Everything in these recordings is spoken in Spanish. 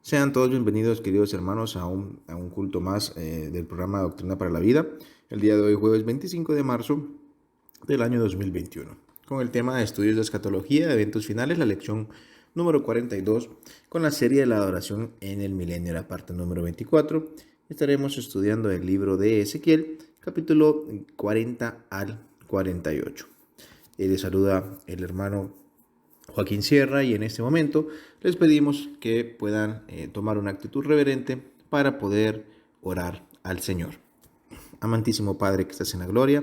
Sean todos bienvenidos, queridos hermanos, a un culto más del programa Doctrina para la Vida. El día de hoy, jueves 25 de marzo del año 2021, con el tema de estudios de escatología, eventos finales, la lección número 42, con la serie de la adoración en el milenio, la parte número 24. Estaremos estudiando el libro de Ezequiel, capítulo 40 al 48. Les saluda el hermano Joaquín Sierra, y en este momento les pedimos que puedan tomar una actitud reverente para poder orar al Señor. Amantísimo Padre que estás en la gloria,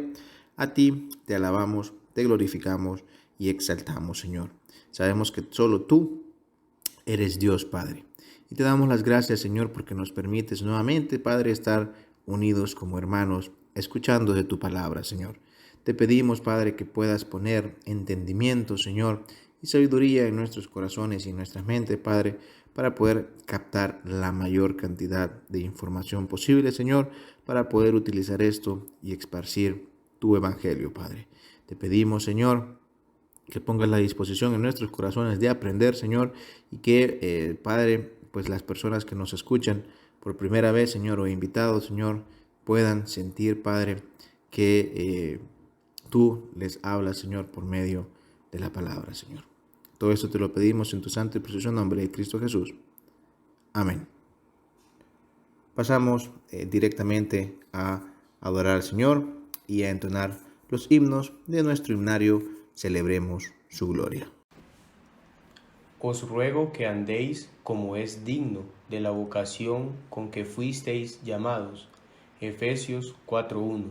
a ti te alabamos, te glorificamos y exaltamos, Señor. Sabemos que solo tú eres Dios, Padre. Y te damos las gracias, Señor, porque nos permites nuevamente, Padre, estar unidos como hermanos, escuchando de tu palabra, Señor. Te pedimos, Padre, que puedas poner entendimiento, Señor, y sabiduría en nuestros corazones y en nuestra mente, Padre, para poder captar la mayor cantidad de información posible, Señor, para poder utilizar esto y esparcir tu evangelio, Padre. Te pedimos, Señor, que pongas la disposición en nuestros corazones de aprender, Señor, y que, Padre, pues las personas que nos escuchan por primera vez, Señor, o invitados, Señor, puedan sentir, Padre, que tú les hablas, Señor, por medio de la palabra, Señor. Todo esto te lo pedimos en tu santo y precioso nombre de Cristo Jesús. Amén. Pasamos directamente a adorar al Señor y a entonar los himnos de nuestro himnario Celebremos su gloria. Os ruego que andéis como es digno de la vocación con que fuisteis llamados. Efesios 4:1.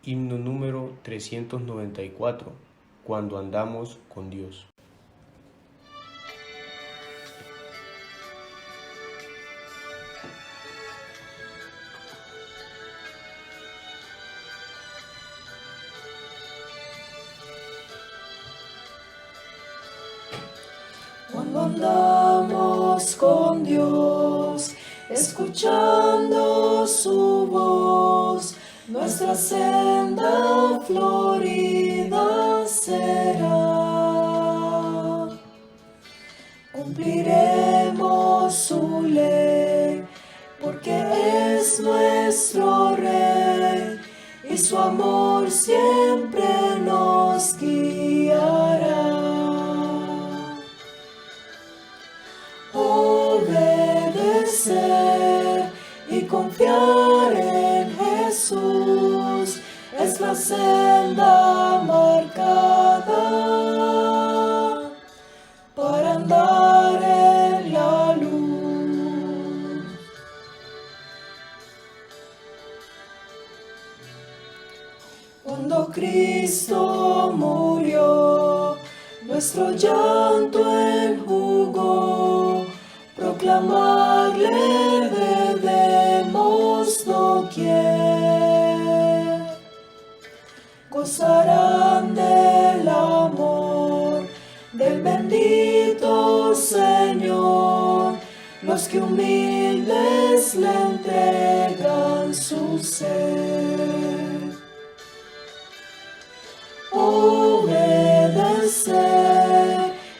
Himno número 394. Cuando andamos con Dios. Cuando andamos con Dios, escuchando su voz, nuestra senda florida será. Cumpliremos su ley, porque es nuestro Rey, y su amor siempre nos guiará. Obedecer y confiar en Jesús es la senda marcada para andar en la luz. Cuando Cristo murió, nuestro llanto enjugó. Proclamarle debemos doquier. Gozarán del amor del bendito Señor los que humildes le entregan su ser. Obedecer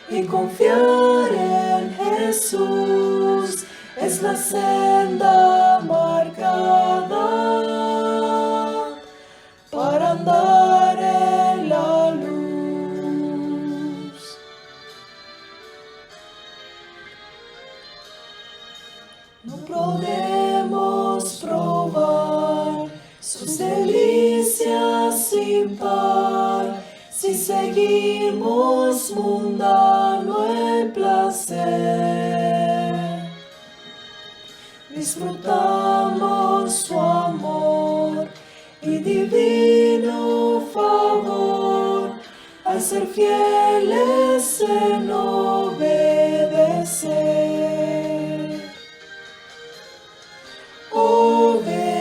y confiar en Jesús es la senda marcada para andar en la luz. No podemos probar sus delicias sin par si seguimos mundano el placer. Disfrutamos su amor y divino favor al ser fieles en obedecer. Obedecer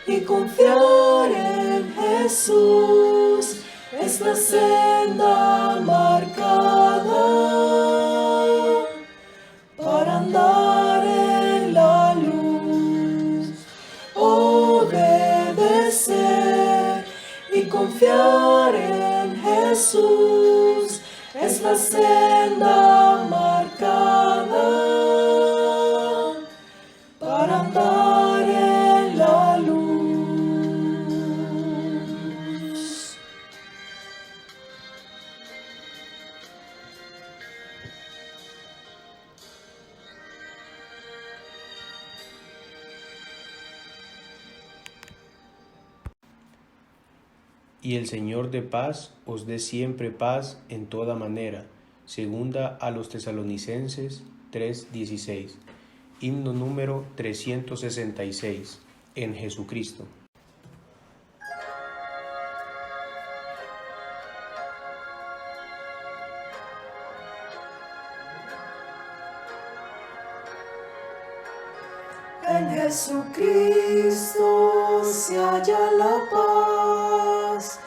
y confiar en Jesús es la senda marcada para andar en la luz. Obedecer y confiar en Jesús es la senda marcada Y el Señor de paz os dé siempre paz en toda manera. Segunda a los Tesalonicenses 3:16. Himno número 366. En Jesucristo. En Jesucristo se halla la paz,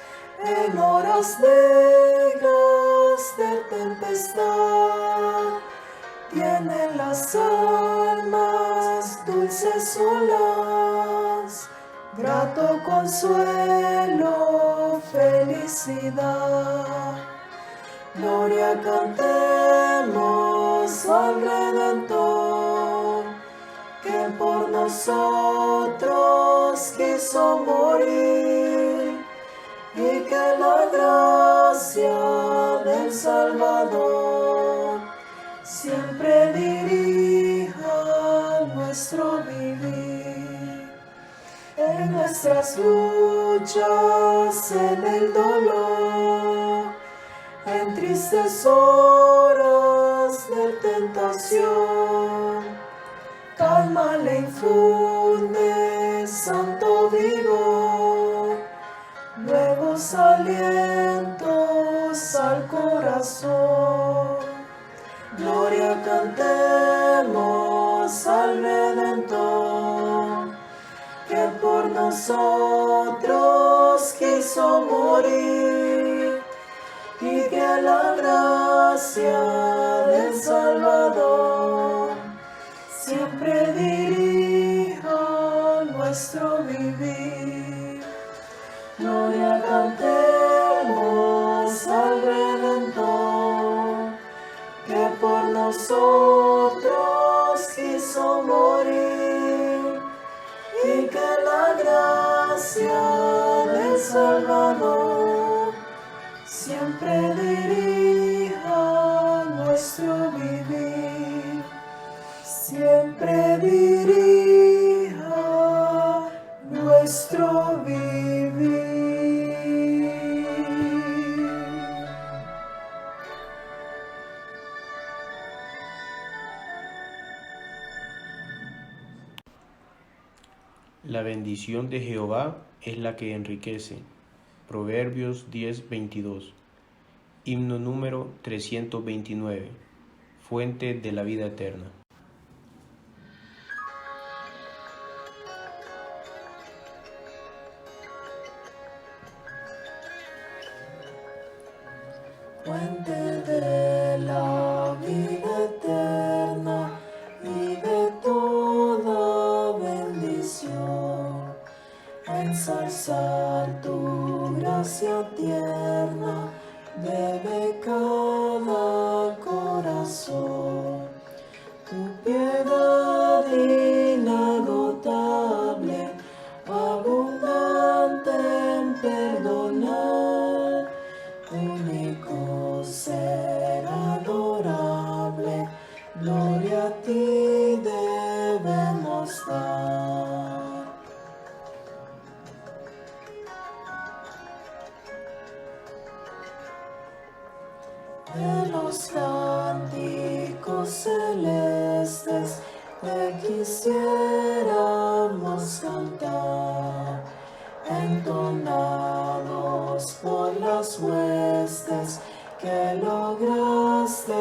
en horas negras de tempestad. Tienen las almas dulces olas, grato consuelo, felicidad. Gloria cantemos al Redentor, que por nosotros quiso morir, y que la gracia del Salvador siempre dirija nuestro vivir. En nuestras luchas, en el dolor, en tristes horas de tentación, calma le infunde santo vigor, nuevos alientos al corazón. Gloria cantemos al Redentor, que por nosotros quiso morir, y que la gracia del Salvador siempre dirija nuestro vivir. Gloria cantemos al Redentor, que por nosotros quiso morir, y que la gracia del Salvador siempre dirija nuestro vivir. Siempre dirija nuestro vivir. La bendición de Jehová es la que enriquece. Proverbios 10:22. Himno número 329. Fuente de la vida eterna. Fuente de la vida eterna y de toda bendición, ensalzar tu gracia tierna debe cada corazón. Tu piedad inagotable, abundante en perdonar, único ser adorable, gloria a ti debemos dar. De los cánticos celestes te quisiéramos cantar, entonados por las huestes que lograste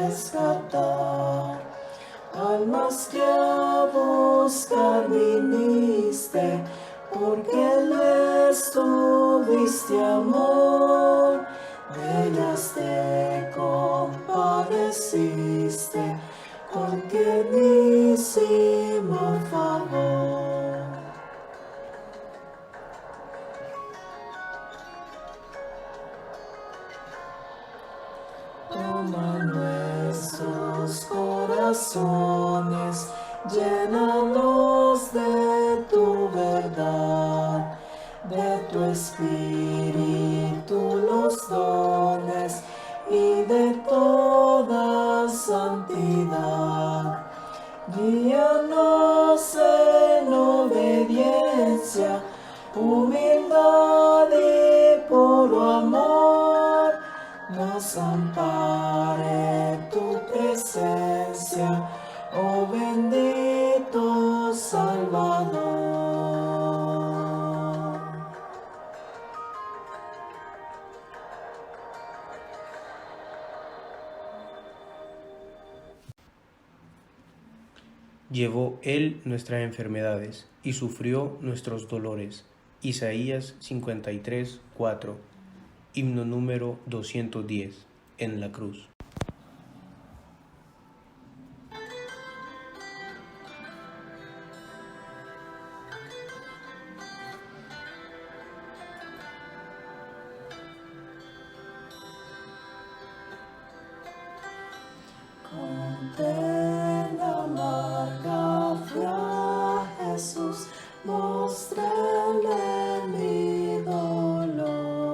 rescatar. Almas que a buscar viniste, porque les tuviste amor, de ellas te compadeciste con tiernísimo favor. Toma nuestros corazones, llénalos de tu verdad, de tu espíritu los dones y de toda santidad. Guíanos en obediencia, humildad y ampare tu presencia, oh bendito Salvador. Llevó él nuestras enfermedades y sufrió nuestros dolores. Isaías 53, 4. Himno número 210. En la cruz. Con pena amarga fui a Jesús, mostréle mi dolor.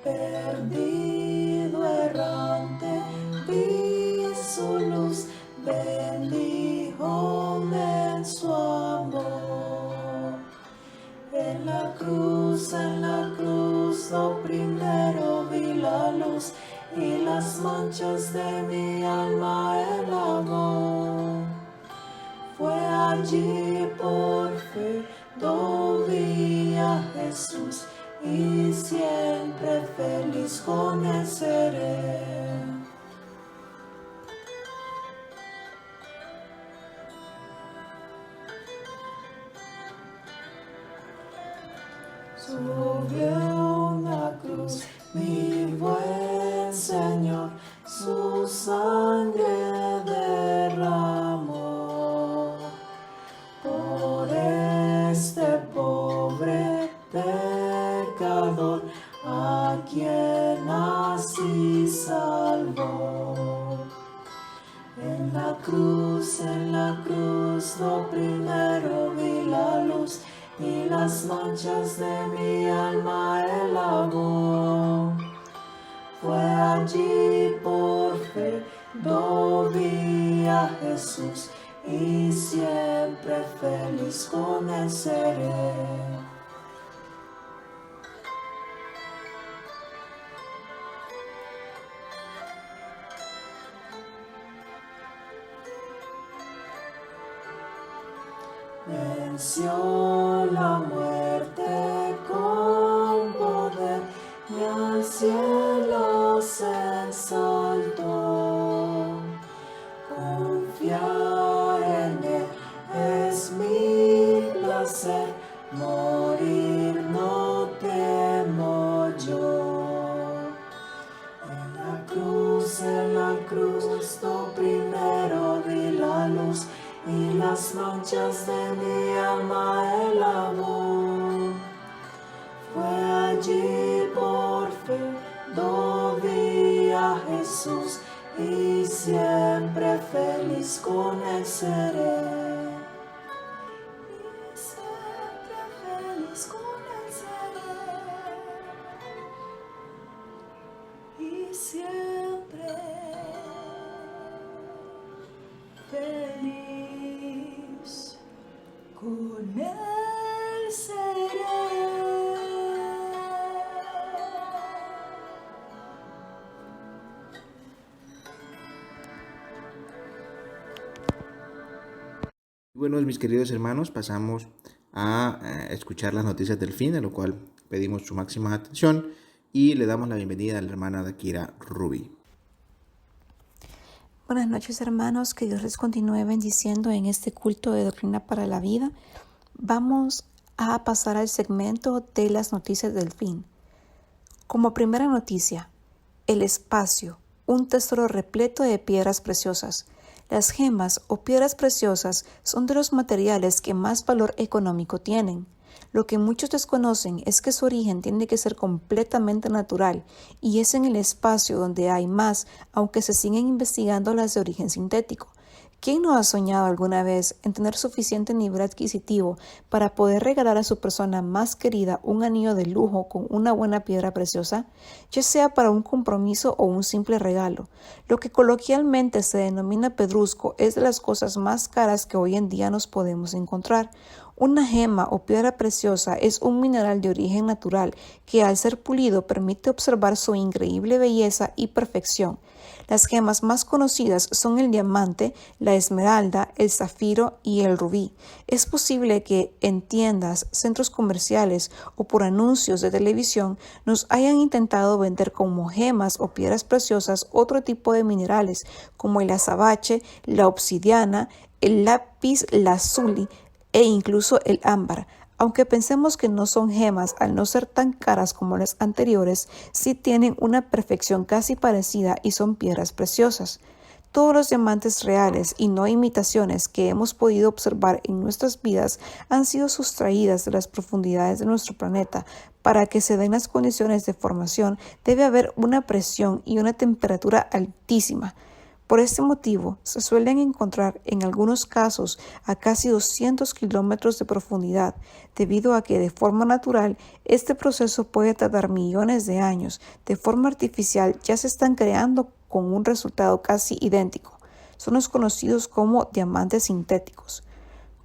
Perdido, errante, vi su luz, bendíjome en su amor. En la cruz, lo primero vi la luz, y las manchas de mi alma él lavó. Fue allí por fe, vi a Jesús, y siempre feliz con él seré. Sobre una cruz, mi buen Señor, su sangre derramó. Por este pobre pecador, a quien así salvó. En la cruz, lo primero vi la luz, y las manchas de mi alma él lavó. Fue allí por fe, vi a Jesús, y siempre feliz con él seré. Venció la muerte con poder, y al cielo se exaltó. Confiar en él es mi placer, morir no temo yo. En la cruz, lo primero vi la luz, y las manchas de mi alma él lavó. Fue allí por fe, vi a Jesús, y siempre feliz con él seré. Y siempre feliz con él seré. Y siempre feliz con él seré. Bueno, mis queridos hermanos, pasamos a escuchar las noticias del fin, a lo cual pedimos su máxima atención y le damos la bienvenida a la hermana Dakira Ruby. Buenas noches, hermanos, que Dios les continúe bendiciendo en este culto de Doctrina para la Vida. Vamos a pasar al segmento de las noticias del fin. Como primera noticia, el espacio, un tesoro repleto de piedras preciosas. Las gemas o piedras preciosas son de los materiales que más valor económico tienen. Lo que muchos desconocen es que su origen tiene que ser completamente natural y es en el espacio donde hay más, aunque se siguen investigando las de origen sintético. ¿Quién no ha soñado alguna vez en tener suficiente nivel adquisitivo para poder regalar a su persona más querida un anillo de lujo con una buena piedra preciosa, ya sea para un compromiso o un simple regalo? Lo que coloquialmente se denomina pedrusco es de las cosas más caras que hoy en día nos podemos encontrar. Una gema o piedra preciosa es un mineral de origen natural que al ser pulido permite observar su increíble belleza y perfección. Las gemas más conocidas son el diamante, la esmeralda, el zafiro y el rubí. Es posible que en tiendas, centros comerciales o por anuncios de televisión nos hayan intentado vender como gemas o piedras preciosas otro tipo de minerales como el azabache, la obsidiana, el lápiz lazuli e incluso el ámbar. Aunque pensemos que no son gemas al no ser tan caras como las anteriores, sí tienen una perfección casi parecida y son piedras preciosas. Todos los diamantes reales y no imitaciones que hemos podido observar en nuestras vidas han sido sustraídas de las profundidades de nuestro planeta. Para que se den las condiciones de formación debe haber una presión y una temperatura altísima. Por este motivo, se suelen encontrar en algunos casos a casi 200 kilómetros de profundidad, debido a que de forma natural este proceso puede tardar millones de años. De forma artificial ya se están creando con un resultado casi idéntico. Son los conocidos como diamantes sintéticos.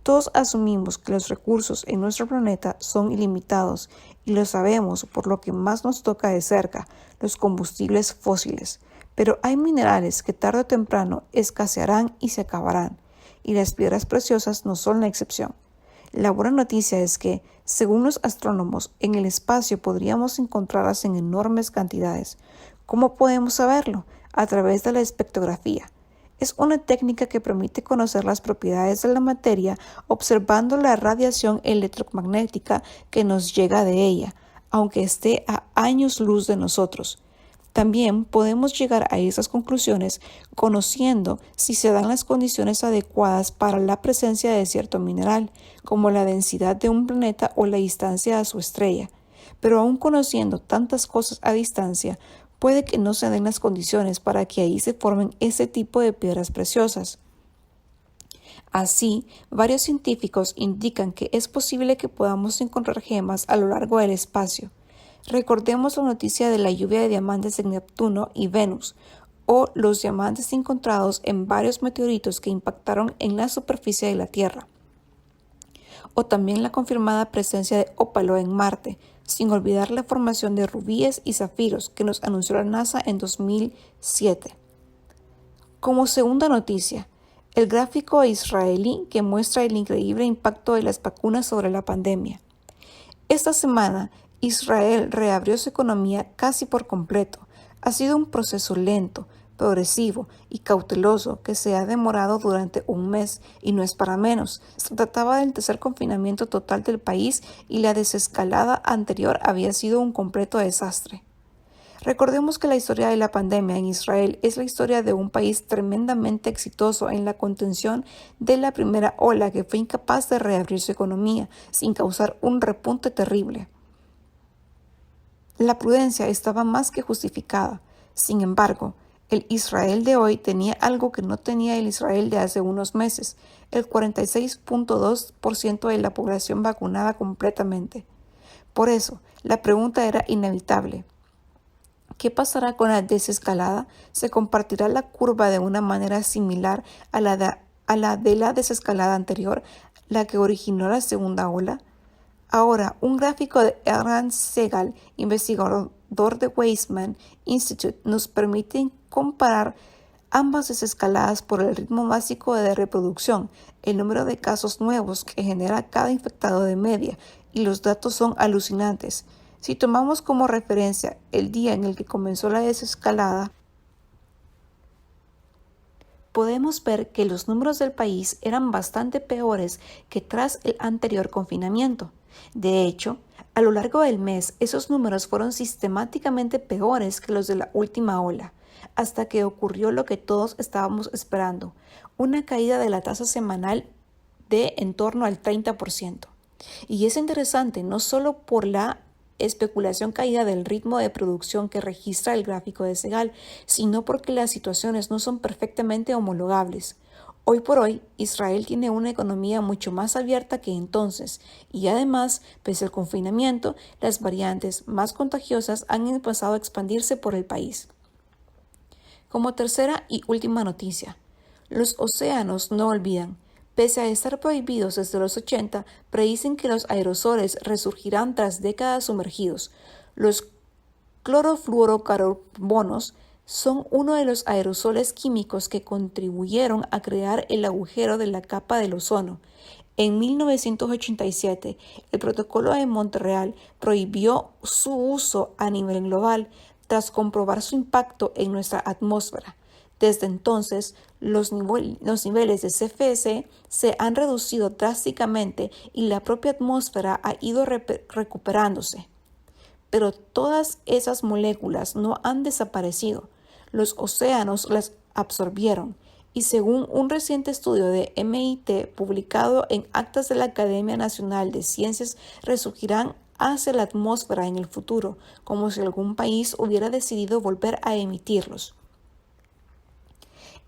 Todos asumimos que los recursos en nuestro planeta son ilimitados y lo sabemos por lo que más nos toca de cerca, los combustibles fósiles. Pero hay minerales que tarde o temprano escasearán y se acabarán, y las piedras preciosas no son la excepción. La buena noticia es que, según los astrónomos, en el espacio podríamos encontrarlas en enormes cantidades. ¿Cómo podemos saberlo? A través de la espectrografía. Es una técnica que permite conocer las propiedades de la materia observando la radiación electromagnética que nos llega de ella, aunque esté a años luz de nosotros. También podemos llegar a esas conclusiones conociendo si se dan las condiciones adecuadas para la presencia de cierto mineral, como la densidad de un planeta o la distancia a su estrella. Pero aún conociendo tantas cosas a distancia, puede que no se den las condiciones para que ahí se formen ese tipo de piedras preciosas. Así, varios científicos indican que es posible que podamos encontrar gemas a lo largo del espacio. Recordemos la noticia de la lluvia de diamantes en Neptuno y Venus, o los diamantes encontrados en varios meteoritos que impactaron en la superficie de la Tierra, o también la confirmada presencia de ópalo en Marte, sin olvidar la formación de rubíes y zafiros que nos anunció la NASA en 2007. Como segunda noticia, el gráfico israelí que muestra el increíble impacto de las vacunas sobre la pandemia. Esta semana, Israel reabrió su economía casi por completo. Ha sido un proceso lento, progresivo y cauteloso que se ha demorado durante un mes y no es para menos. Se trataba del tercer confinamiento total del país y la desescalada anterior había sido un completo desastre. Recordemos que la historia de la pandemia en Israel es la historia de un país tremendamente exitoso en la contención de la primera ola que fue incapaz de reabrir su economía sin causar un repunte terrible. La prudencia estaba más que justificada. Sin embargo, el Israel de hoy tenía algo que no tenía el Israel de hace unos meses, el 46.2% de la población vacunada completamente. Por eso, la pregunta era inevitable. ¿Qué pasará con la desescalada? ¿Se compartirá la curva de una manera similar a la de la desescalada anterior, la que originó la segunda ola? Ahora, un gráfico de Eran Segal, investigador de Weizmann Institute, nos permite comparar ambas desescaladas por el ritmo básico de reproducción, el número de casos nuevos que genera cada infectado de media, y los datos son alucinantes. Si tomamos como referencia el día en el que comenzó la desescalada, podemos ver que los números del país eran bastante peores que tras el anterior confinamiento. De hecho, a lo largo del mes, esos números fueron sistemáticamente peores que los de la última ola, hasta que ocurrió lo que todos estábamos esperando, una caída de la tasa semanal de en torno al 30%. Y es interesante no solo por la especulación caída del ritmo de producción que registra el gráfico de Segal, sino porque las situaciones no son perfectamente homologables. Hoy por hoy, Israel tiene una economía mucho más abierta que entonces y además, pese al confinamiento, las variantes más contagiosas han empezado a expandirse por el país. Como tercera y última noticia, los océanos no olvidan. Pese a estar prohibidos desde los 80, predicen que los aerosoles resurgirán tras décadas sumergidos. Los clorofluorocarbonos son uno de los aerosoles químicos que contribuyeron a crear el agujero de la capa del ozono. En 1987, el Protocolo de Montreal prohibió su uso a nivel global tras comprobar su impacto en nuestra atmósfera. Desde entonces, los niveles de CFC se han reducido drásticamente y la propia atmósfera ha ido recuperándose. Pero todas esas moléculas no han desaparecido. Los océanos las absorbieron y según un reciente estudio de MIT publicado en Actas de la Academia Nacional de Ciencias, resurgirán hacia la atmósfera en el futuro, como si algún país hubiera decidido volver a emitirlos.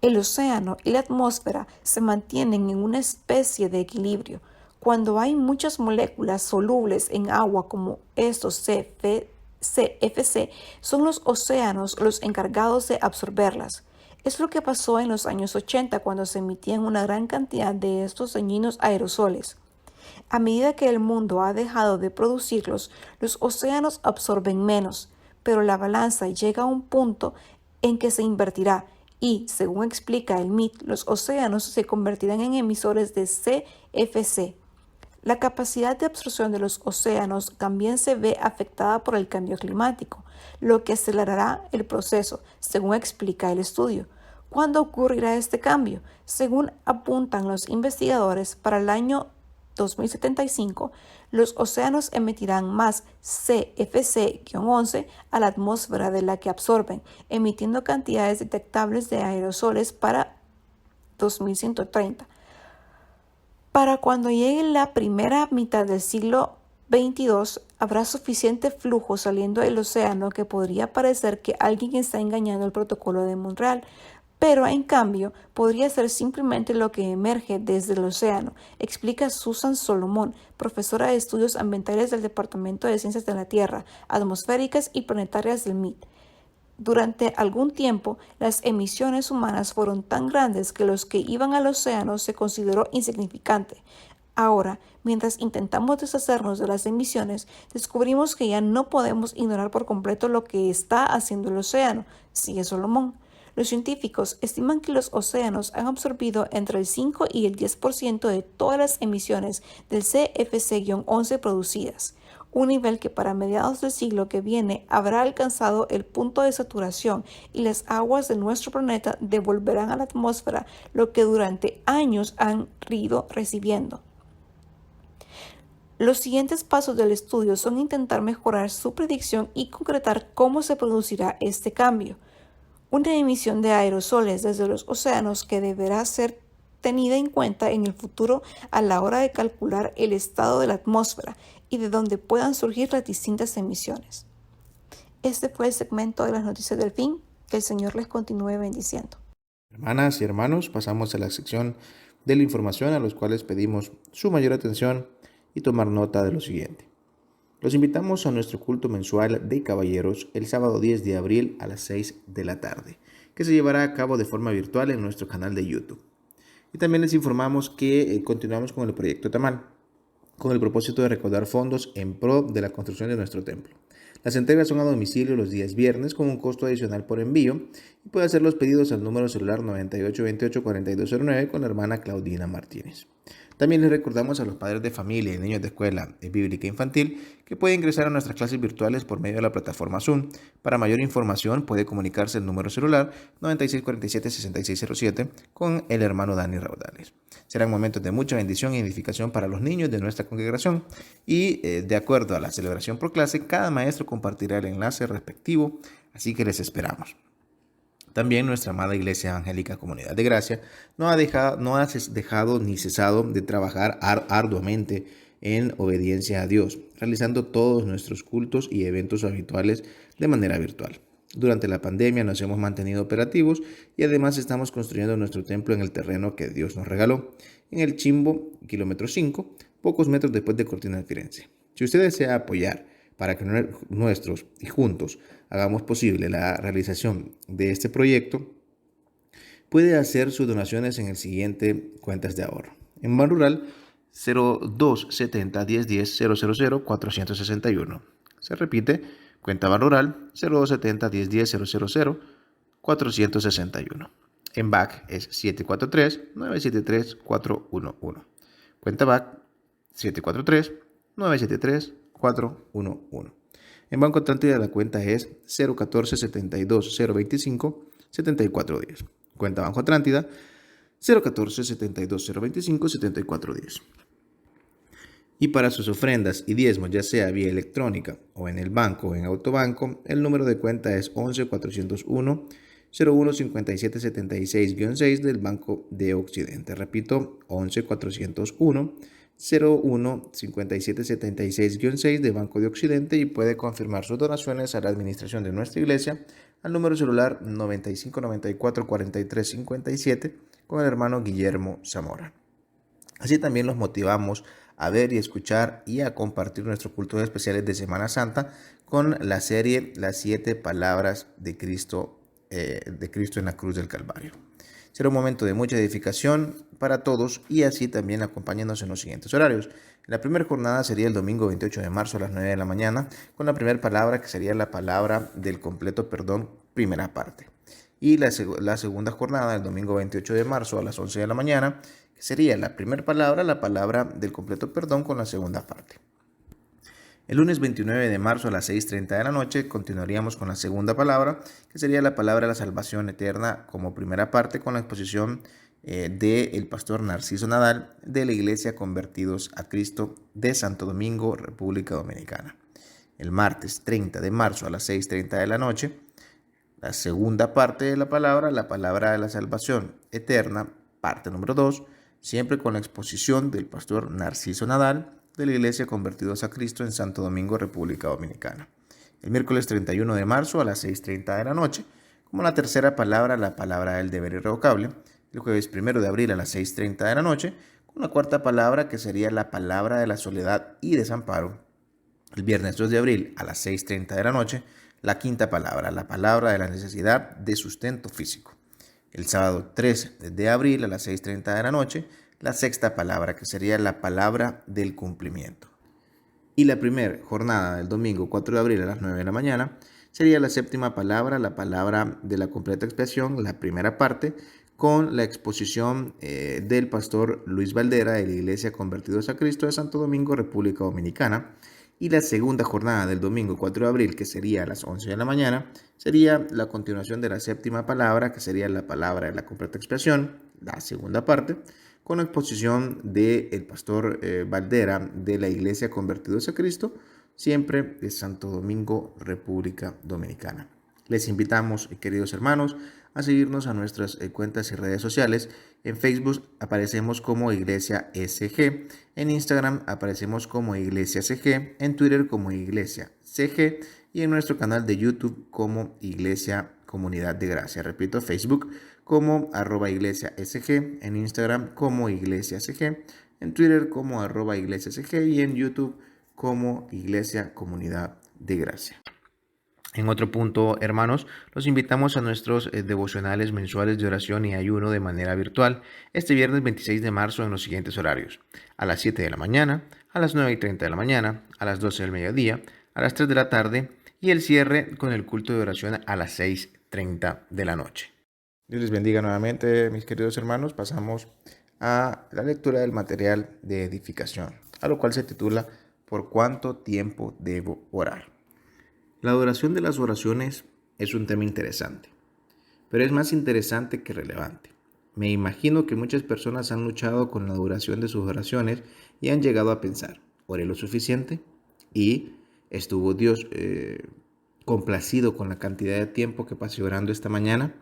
El océano y la atmósfera se mantienen en una especie de equilibrio. Cuando hay muchas moléculas solubles en agua como estos CFC, son los océanos los encargados de absorberlas. Es lo que pasó en los años 80 cuando se emitían una gran cantidad de estos dañinos aerosoles. A medida que el mundo ha dejado de producirlos, los océanos absorben menos, pero la balanza llega a un punto en que se invertirá y, según explica el MIT, los océanos se convertirán en emisores de CFC. La capacidad de absorción de los océanos también se ve afectada por el cambio climático, lo que acelerará el proceso, según explica el estudio. ¿Cuándo ocurrirá este cambio? Según apuntan los investigadores, para el año 2075, los océanos emitirán más CFC-11 a la atmósfera de la que absorben, emitiendo cantidades detectables de aerosoles para 2130. Para cuando llegue la primera mitad del siglo XXII, habrá suficiente flujo saliendo del océano que podría parecer que alguien está engañando el Protocolo de Montreal, pero en cambio podría ser simplemente lo que emerge desde el océano, explica Susan Solomon, profesora de estudios ambientales del Departamento de Ciencias de la Tierra, Atmosféricas y Planetarias del MIT. Durante algún tiempo, las emisiones humanas fueron tan grandes que los que iban al océano se consideró insignificante. Ahora, mientras intentamos deshacernos de las emisiones, descubrimos que ya no podemos ignorar por completo lo que está haciendo el océano, sigue Solomon. Los científicos estiman que los océanos han absorbido entre el 5 y el 10% de todas las emisiones del CFC-11 producidas, un nivel que para mediados del siglo que viene habrá alcanzado el punto de saturación y las aguas de nuestro planeta devolverán a la atmósfera lo que durante años han ido recibiendo. Los siguientes pasos del estudio son intentar mejorar su predicción y concretar cómo se producirá este cambio. Una emisión de aerosoles desde los océanos que deberá ser tenida en cuenta en el futuro a la hora de calcular el estado de la atmósfera y de donde puedan surgir las distintas emisiones. Este fue el segmento de las noticias del fin. Que el Señor les continúe bendiciendo. Hermanas y hermanos, pasamos a la sección de la información a los cuales pedimos su mayor atención y tomar nota de lo siguiente. Los invitamos a nuestro culto mensual de caballeros el sábado 10 de abril a las 6 de la tarde, que se llevará a cabo de forma virtual en nuestro canal de YouTube. Y también les informamos que continuamos con el proyecto Tamal, con el propósito de recaudar fondos en pro de la construcción de nuestro templo. Las entregas son a domicilio los días viernes con un costo adicional por envío y puede hacer los pedidos al número celular 9828-4209 con la hermana Claudina Martínez. También les recordamos a los padres de familia y niños de escuela bíblica infantil que pueden ingresar a nuestras clases virtuales por medio de la plataforma Zoom. Para mayor información puede comunicarse el número celular 9647-6607 con el hermano Dani Raudales. Serán momentos de mucha bendición y edificación para los niños de nuestra congregación y de acuerdo a la celebración por clase, cada maestro compartirá el enlace respectivo, así que les esperamos. También nuestra amada Iglesia Evangélica Comunidad de Gracia no ha dejado ni cesado de trabajar arduamente en obediencia a Dios, realizando todos nuestros cultos y eventos habituales de manera virtual. Durante la pandemia nos hemos mantenido operativos y además estamos construyendo nuestro templo en el terreno que Dios nos regaló, en el Chimbo, kilómetro 5, pocos metros después de Cortina de Firenze. Si usted desea apoyar para que nuestros y juntos hagamos posible la realización de este proyecto, puede hacer sus donaciones en el siguiente cuentas de ahorro. En Banrural 0270 1010 000 461. Se repite, cuenta Banrural 0270 1010 000 461. En BAC es 743-973-411. Cuenta BAC 743-973-411. En Banco Atlántida la cuenta es 014-72-025-7410. Cuenta Banco Atlántida 014-72-025-7410. Y para sus ofrendas y diezmos, ya sea vía electrónica o en el banco o en autobanco, el número de cuenta es 11-401 015776-6 del Banco de Occidente. Repito, 11-401 015776-6 del Banco de Occidente, y puede confirmar sus donaciones a la administración de nuestra iglesia al número celular 9594-4357 con el hermano Guillermo Zamora. Así también los motivamos a ver y escuchar y a compartir nuestros cultos especiales de Semana Santa con la serie Las 7 Palabras de Cristo en la Cruz del Calvario. Será un momento de mucha edificación para todos, y así también acompáñenos en los siguientes horarios. La primera jornada sería el domingo 28 de marzo a las 9 de la mañana, con la primera palabra que sería la palabra del completo perdón, primera parte. Y la segunda jornada, el domingo 28 de marzo a las 11 de la mañana, que sería la primera palabra, la palabra del completo perdón con la segunda parte. El lunes 29 de marzo a las 6:30 de la noche continuaríamos con la segunda palabra, que sería la palabra de la salvación eterna como primera parte, con la exposición del pastor Narciso Nadal de la Iglesia Convertidos a Cristo de Santo Domingo, República Dominicana. El martes 30 de marzo a las 6:30 de la noche, la segunda parte de la palabra de la salvación eterna, parte número 2, siempre con la exposición del pastor Narciso Nadal de la Iglesia Convertidos a Cristo en Santo Domingo, República Dominicana. El miércoles 31 de marzo a las 6:30 de la noche, como la tercera palabra, la palabra del deber irrevocable. El jueves 1 de abril a las 6:30 de la noche, con la cuarta palabra, que sería la palabra de la soledad y desamparo. El viernes 2 de abril a las 6:30 de la noche, la quinta palabra, la palabra de la necesidad de sustento físico. El sábado 3 de abril a las 6:30 de la noche, la sexta palabra, que sería la palabra del cumplimiento. Y la primera jornada del domingo 4 de abril a las 9 de la mañana sería la séptima palabra, la palabra de la completa expiación, la primera parte, con la exposición del pastor Luis Valdera de la Iglesia Convertidos a Cristo de Santo Domingo, República Dominicana. Y la segunda jornada del domingo 4 de abril, que sería a las 11 de la mañana, sería la continuación de la séptima palabra, que sería la palabra de la completa expiación, la segunda parte, con la exposición del pastor Valdera de la Iglesia Convertidos a Cristo, siempre de Santo Domingo, República Dominicana. Les invitamos, queridos hermanos, a seguirnos a nuestras cuentas y redes sociales. En Facebook aparecemos como Iglesia SG, en Instagram aparecemos como Iglesia CG, en Twitter como Iglesia CG y en nuestro canal de YouTube como Iglesia Comunidad de Gracia. Repito, Facebook como @Iglesia SG, en Instagram como Iglesia CG, en Twitter como @Iglesia CG y en YouTube como Iglesia Comunidad de Gracia. En otro punto, hermanos, los invitamos a nuestros devocionales mensuales de oración y ayuno de manera virtual este viernes 26 de marzo en los siguientes horarios: a las 7 de la mañana, a las 9:30 de la mañana, a las 12 del mediodía, a las 3 de la tarde y el cierre con el culto de oración a las 6:30 de la noche. Dios les bendiga nuevamente, mis queridos hermanos. Pasamos a la lectura del material de edificación, a lo cual se titula ¿Por cuánto tiempo debo orar? La duración de las oraciones es un tema interesante, pero es más interesante que relevante. Me imagino que muchas personas han luchado con la duración de sus oraciones y han llegado a pensar, ¿oré lo suficiente? ¿Y estuvo Dios complacido con la cantidad de tiempo que pasé orando esta mañana?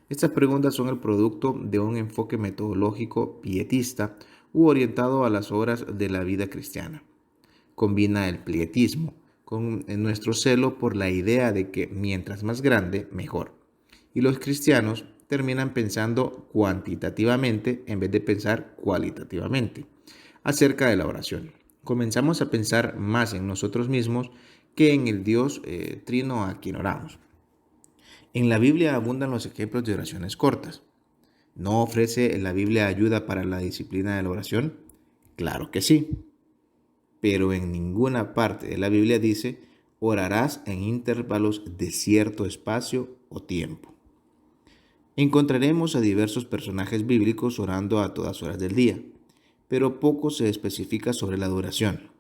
Estas preguntas son el producto de un enfoque metodológico pietista u orientado a las horas de la vida cristiana. Combina el pietismo con nuestro celo por la idea de que mientras más grande, mejor. Y los cristianos terminan pensando cuantitativamente en vez de pensar cualitativamente acerca de la oración. Comenzamos a pensar más en nosotros mismos que en el Dios trino a quien oramos. En la Biblia abundan los ejemplos de oraciones cortas. ¿No ofrece la Biblia ayuda para la disciplina de la oración? Claro que sí, pero en ninguna parte de la Biblia dice orarás en intervalos de cierto espacio o tiempo. Encontraremos a diversos personajes bíblicos orando a todas horas del día, pero poco se especifica sobre la duración.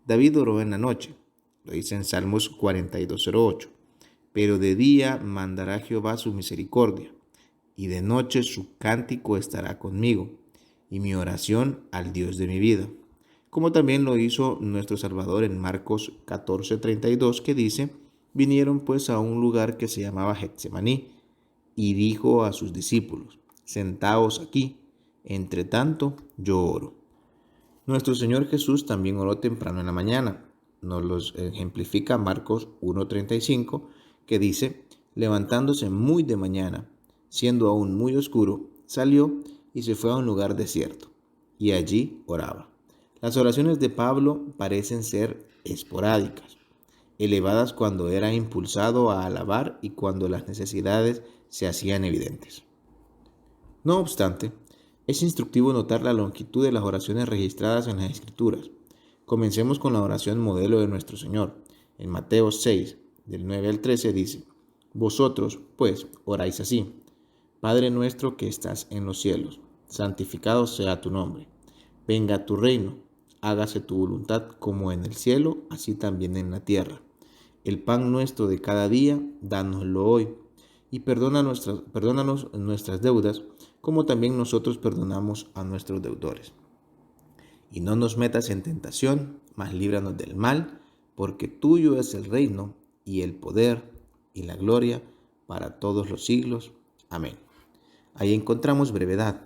David oró en la noche, lo dice en Salmos 42:08, pero de día mandará Jehová su misericordia, y de noche su cántico estará conmigo, y mi oración al Dios de mi vida. Como también lo hizo nuestro Salvador en Marcos 14:32, que dice, vinieron pues a un lugar que se llamaba Getsemaní, y dijo a sus discípulos, sentaos aquí, entre tanto yo oro. Nuestro Señor Jesús también oró temprano en la mañana. Nos los ejemplifica Marcos 1:35, que dice, levantándose muy de mañana, siendo aún muy oscuro, salió y se fue a un lugar desierto, y allí oraba. Las oraciones de Pablo parecen ser esporádicas, elevadas cuando era impulsado a alabar y cuando las necesidades se hacían evidentes. No obstante, es instructivo notar la longitud de las oraciones registradas en las Escrituras. Comencemos con la oración modelo de nuestro Señor. En Mateo 6, del 9 al 13 dice, vosotros, pues, oráis así, Padre nuestro que estás en los cielos, santificado sea tu nombre. Venga tu reino, hágase tu voluntad como en el cielo, así también en la tierra. El pan nuestro de cada día, dánoslo hoy, y perdónanos nuestras deudas, como también nosotros perdonamos a nuestros deudores. Y no nos metas en tentación, mas líbranos del mal, porque tuyo es el reino, y el poder, y la gloria, para todos los siglos. Amén. Ahí encontramos brevedad,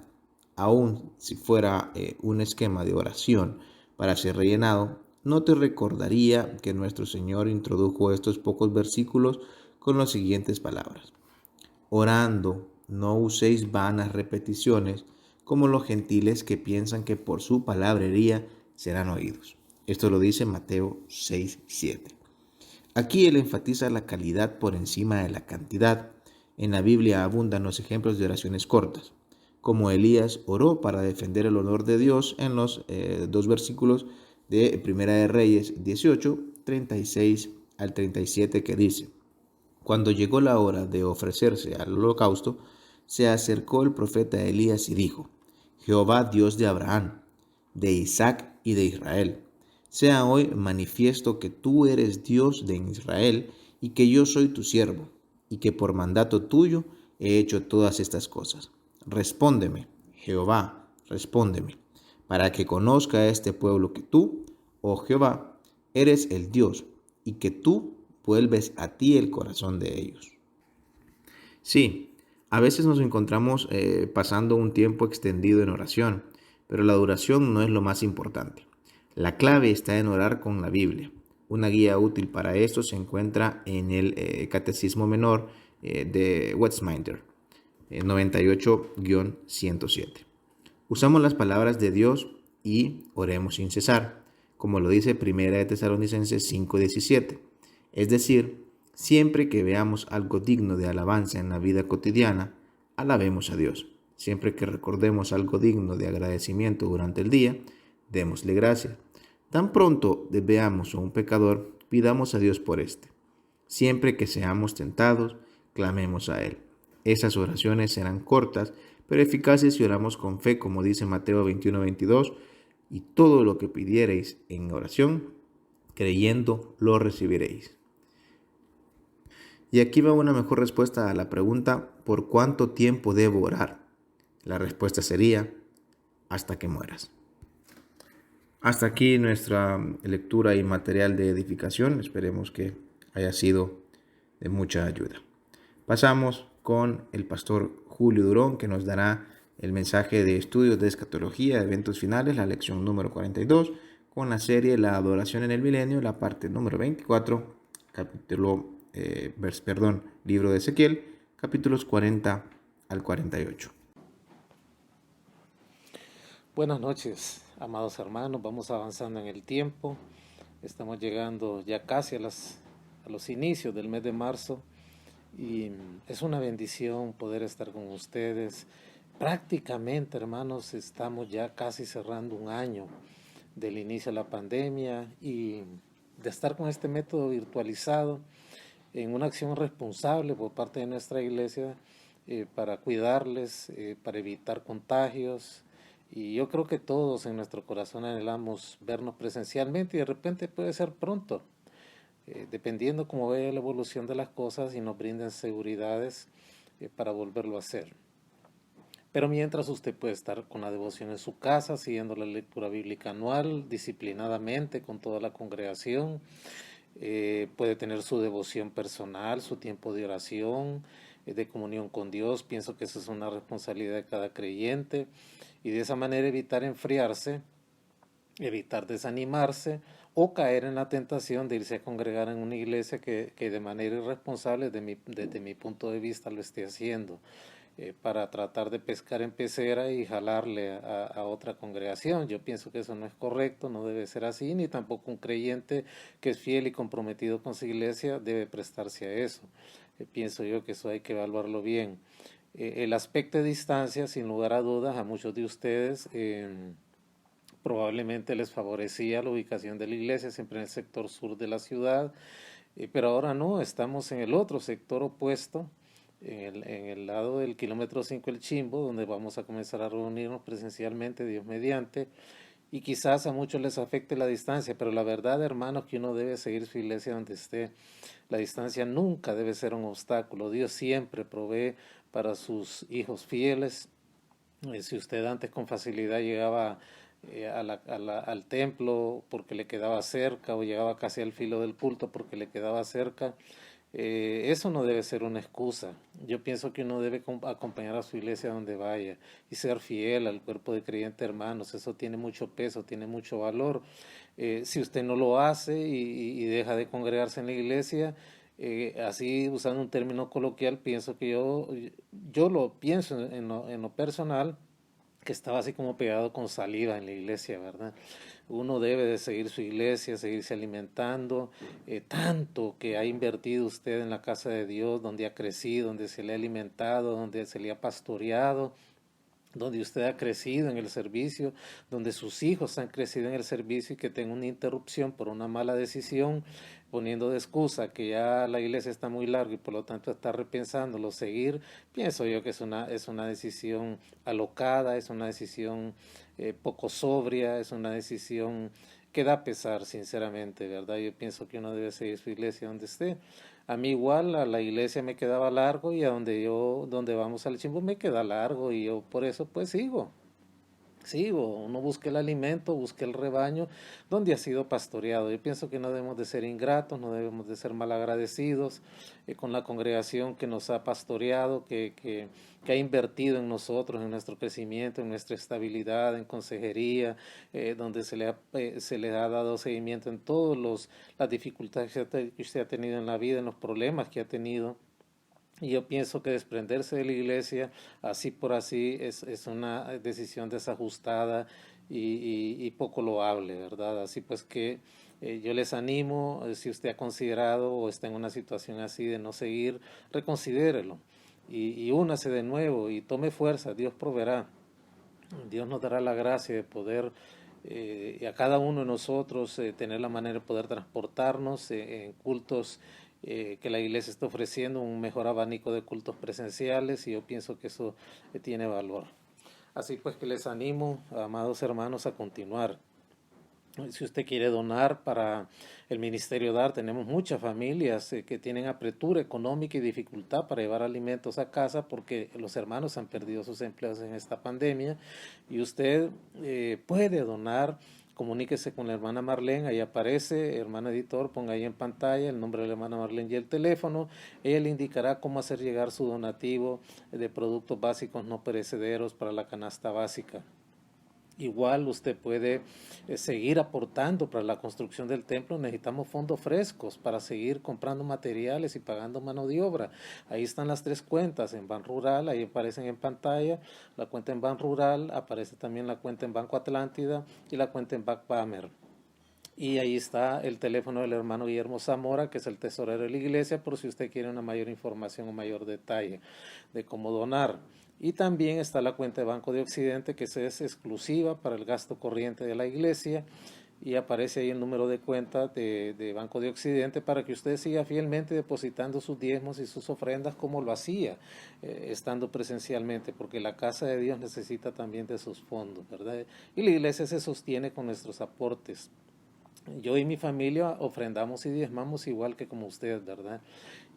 aun si fuera un esquema de oración para ser rellenado, no te recordaría que nuestro Señor introdujo estos pocos versículos con las siguientes palabras. Orando, no uséis vanas repeticiones como los gentiles que piensan que por su palabrería serán oídos. Esto lo dice Mateo 6:7. Aquí él enfatiza la calidad por encima de la cantidad. En la Biblia abundan los ejemplos de oraciones cortas, como Elías oró para defender el honor de Dios en los dos versículos de Primera de Reyes 18, 36 al 37, que dice, cuando llegó la hora de ofrecerse al holocausto, se acercó el profeta Elías y dijo, Jehová Dios de Abraham, de Isaac y de Israel, sea hoy manifiesto que tú eres Dios de Israel y que yo soy tu siervo, y que por mandato tuyo he hecho todas estas cosas. Respóndeme, Jehová, respóndeme, para que conozca a este pueblo que tú, oh Jehová, eres el Dios, y que tú vuelves a ti el corazón de ellos. Sí, a veces nos encontramos pasando un tiempo extendido en oración, pero la duración no es lo más importante. La clave está en orar con la Biblia. Una guía útil para esto se encuentra en el Catecismo Menor de Westminster, 98-107. Usamos las palabras de Dios y oremos sin cesar, como lo dice 1 de Tesalonicenses 5:17. Es decir, siempre que veamos algo digno de alabanza en la vida cotidiana, alabemos a Dios. Siempre que recordemos algo digno de agradecimiento durante el día, démosle gracias. Tan pronto veamos a un pecador, pidamos a Dios por este. Siempre que seamos tentados, clamemos a Él. Esas oraciones serán cortas, pero eficaces si oramos con fe, como dice Mateo 21:22, y todo lo que pidiereis en oración, creyendo, lo recibiréis. Y aquí va una mejor respuesta a la pregunta, ¿por cuánto tiempo debo orar? La respuesta sería, hasta que mueras. Hasta aquí nuestra lectura y material de edificación. Esperemos que haya sido de mucha ayuda. Pasamos con el pastor Julio Durón, que nos dará el mensaje de estudios de escatología, eventos finales, la lección número 42, con la serie La adoración en el milenio, la parte número 24, libro de Ezequiel, capítulos 40 al 48. Buenas noches, amados hermanos. Vamos avanzando en el tiempo. Estamos llegando ya casi a los inicios del mes de marzo y es una bendición poder estar con ustedes Prácticamente, hermanos, estamos ya casi cerrando un año del inicio de la pandemia y de estar con este método virtualizado en una acción responsable por parte de nuestra iglesia para cuidarles, para evitar contagios. Y yo creo que todos en nuestro corazón anhelamos vernos presencialmente y de repente puede ser pronto, dependiendo cómo vaya la evolución de las cosas y nos brinden seguridades para volverlo a hacer. Pero mientras usted puede estar con la devoción en su casa, siguiendo la lectura bíblica anual, disciplinadamente con toda la congregación, puede tener su devoción personal, su tiempo de oración, de comunión con Dios. Pienso que esa es una responsabilidad de cada creyente y de esa manera evitar enfriarse, evitar desanimarse o caer en la tentación de irse a congregar en una iglesia que de manera irresponsable, desde mi punto de vista, lo esté haciendo. Para tratar de pescar en pecera y jalarle a otra congregación. Yo pienso que eso no es correcto, no debe ser así, ni tampoco un creyente que es fiel y comprometido con su iglesia debe prestarse a eso. Pienso yo que eso hay que evaluarlo bien. El aspecto de distancia, sin lugar a dudas, a muchos de ustedes probablemente les favorecía la ubicación de la iglesia siempre en el sector sur de la ciudad, pero ahora no, estamos en el otro sector opuesto, en el lado del kilómetro 5 El Chimbo, donde vamos a comenzar a reunirnos presencialmente, Dios mediante, y quizás a muchos les afecte la distancia, pero la verdad, hermanos, que uno debe seguir su iglesia donde esté. La distancia nunca debe ser un obstáculo. Dios siempre provee para sus hijos fieles. Si usted antes con facilidad llegaba al templo porque le quedaba cerca o llegaba casi al filo del culto porque le quedaba cerca, eso no debe ser una excusa. Yo pienso que uno debe acompañar a su iglesia donde vaya y ser fiel al cuerpo de creyentes hermanos. Eso tiene mucho peso, tiene mucho valor. Si usted no lo hace y deja de congregarse en la iglesia, así usando un término coloquial, pienso que yo lo pienso en lo personal, que estaba así como pegado con saliva en la iglesia, ¿verdad? Uno debe de seguir su iglesia, seguirse alimentando, tanto que ha invertido usted en la casa de Dios, donde ha crecido, donde se le ha alimentado, donde se le ha pastoreado, donde usted ha crecido en el servicio, donde sus hijos han crecido en el servicio y que tenga una interrupción por una mala decisión, poniendo de excusa que ya la iglesia está muy larga y por lo tanto está repensándolo seguir, pienso yo que es una decisión alocada, es una decisión poco sobria, es una decisión que da pesar, sinceramente, ¿verdad? Yo pienso que uno debe seguir su iglesia donde esté. A mí igual, a la iglesia me quedaba largo y a donde vamos al Chimbo me queda largo y yo por eso pues sigo, uno busca el alimento, busca el rebaño donde ha sido pastoreado. Yo pienso que no debemos de ser ingratos, no debemos de ser malagradecidos con la congregación que nos ha pastoreado, que ha invertido en nosotros, en nuestro crecimiento, en nuestra estabilidad, en consejería, donde se le ha dado seguimiento en todas las dificultades que usted ha tenido en la vida, en los problemas que ha tenido. Y yo pienso que desprenderse de la iglesia, así por así, es una decisión desajustada y poco loable, ¿verdad? Así pues que yo les animo, si usted ha considerado o está en una situación así de no seguir, reconsidérelo y únase de nuevo y tome fuerza, Dios proveerá. Dios nos dará la gracia de poder a cada uno de nosotros tener la manera de poder transportarnos en cultos que la iglesia está ofreciendo, un mejor abanico de cultos presenciales y yo pienso que eso tiene valor. Así pues que les animo, amados hermanos, a continuar. Si usted quiere donar para el Ministerio DAR, tenemos muchas familias que tienen apretura económica y dificultad para llevar alimentos a casa porque los hermanos han perdido sus empleos en esta pandemia y usted puede donar. Comuníquese con la hermana Marlene, ahí aparece, hermano editor, ponga ahí en pantalla el nombre de la hermana Marlene y el teléfono. Ella le indicará cómo hacer llegar su donativo de productos básicos no perecederos para la canasta básica. Igual usted puede seguir aportando para la construcción del templo. Necesitamos fondos frescos para seguir comprando materiales y pagando mano de obra. Ahí están las tres cuentas en Ban Rural, ahí aparecen en pantalla. La cuenta en Ban Rural, aparece también la cuenta en Banco Atlántida y la cuenta en Backpamer. Y ahí está el teléfono del hermano Guillermo Zamora, que es el tesorero de la iglesia, por si usted quiere una mayor información o mayor detalle de cómo donar. Y también está la cuenta de Banco de Occidente, que es exclusiva para el gasto corriente de la iglesia, y aparece ahí el número de cuenta de Banco de Occidente para que usted siga fielmente depositando sus diezmos y sus ofrendas como lo hacía estando presencialmente, porque la casa de Dios necesita también de sus fondos, ¿verdad? Y la iglesia se sostiene con nuestros aportes. Yo y mi familia ofrendamos y diezmamos igual que como usted, ¿verdad?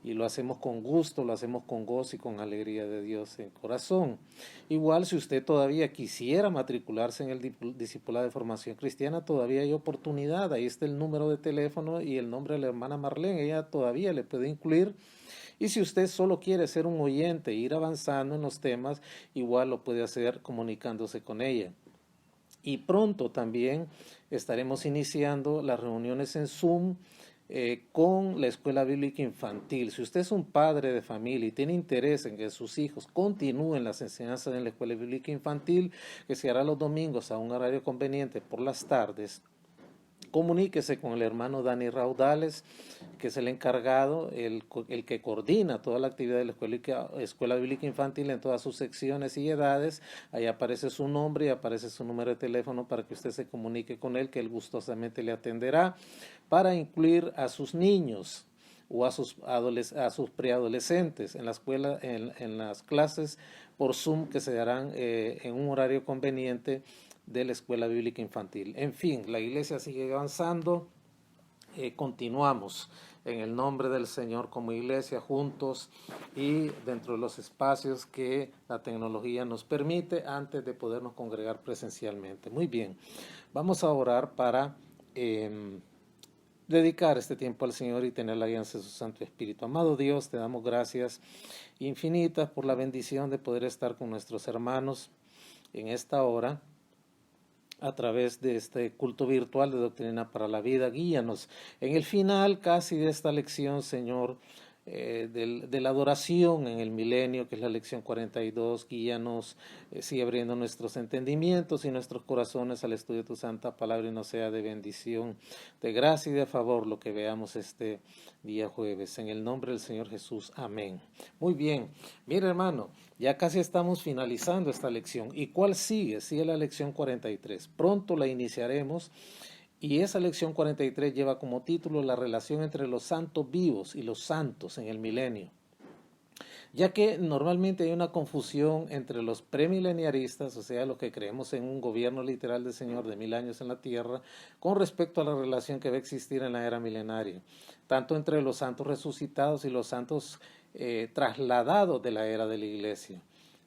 Y lo hacemos con gusto, lo hacemos con gozo y con alegría de Dios en corazón. Igual si usted todavía quisiera matricularse en el discipulado de formación cristiana, todavía hay oportunidad. Ahí está el número de teléfono y el nombre de la hermana Marlene, ella todavía le puede incluir. Y si usted solo quiere ser un oyente e ir avanzando en los temas, igual lo puede hacer comunicándose con ella. Y pronto también estaremos iniciando las reuniones en Zoom con la Escuela Bíblica Infantil. Si usted es un padre de familia y tiene interés en que sus hijos continúen las enseñanzas en la Escuela Bíblica Infantil, que se hará los domingos a un horario conveniente por las tardes, comuníquese con el hermano Dani Raudales, que es el encargado, el que coordina toda la actividad de la Escuela Bíblica Infantil en todas sus secciones y edades. Ahí aparece su nombre y aparece su número de teléfono para que usted se comunique con él, que él gustosamente le atenderá, para incluir a sus niños o a sus preadolescentes en la escuela, en las clases por Zoom que se darán en un horario conveniente de la Escuela Bíblica Infantil. En fin, la iglesia sigue avanzando, continuamos en el nombre del Señor como iglesia juntos y dentro de los espacios que la tecnología nos permite antes de podernos congregar presencialmente. Muy bien, vamos a orar para dedicar este tiempo al Señor y tener la alianza de su Santo Espíritu. Amado Dios, te damos gracias infinitas por la bendición de poder estar con nuestros hermanos en esta hora, a través de este culto virtual de Doctrina para la Vida. Guíanos en el final casi de esta lección, Señor, de la adoración en el milenio, que es la lección 42. Guíanos, sigue abriendo nuestros entendimientos y nuestros corazones al estudio de tu santa palabra y nos sea de bendición, de gracia y de favor lo que veamos este día jueves. En el nombre del Señor Jesús. Amén. Muy bien. Mira, hermano, ya casi estamos finalizando esta lección. ¿Y cuál sigue? Sigue la lección 43. Pronto la iniciaremos. Y esa lección 43 lleva como título la relación entre los santos vivos y los santos en el milenio. Ya que normalmente hay una confusión entre los premileniaristas, o sea, los que creemos en un gobierno literal del Señor de 1000 años en la tierra, con respecto a la relación que va a existir en la era milenaria, tanto entre los santos resucitados y los santos trasladados de la era de la iglesia.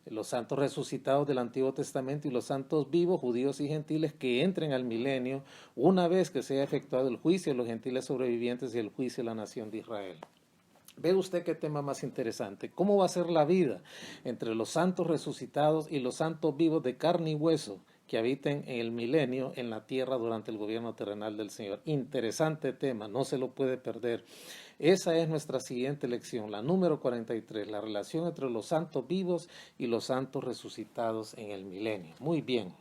Los santos resucitados del Antiguo Testamento y los santos vivos, judíos y gentiles, que entren al milenio una vez que se haya efectuado el juicio de los gentiles sobrevivientes y el juicio de la nación de Israel. Ve usted qué tema más interesante. ¿Cómo va a ser la vida entre los santos resucitados y los santos vivos de carne y hueso que habiten en el milenio en la tierra durante el gobierno terrenal del Señor? Interesante tema, no se lo puede perder. Esa es nuestra siguiente lección, la número 43, la relación entre los santos vivos y los santos resucitados en el milenio. Muy bien,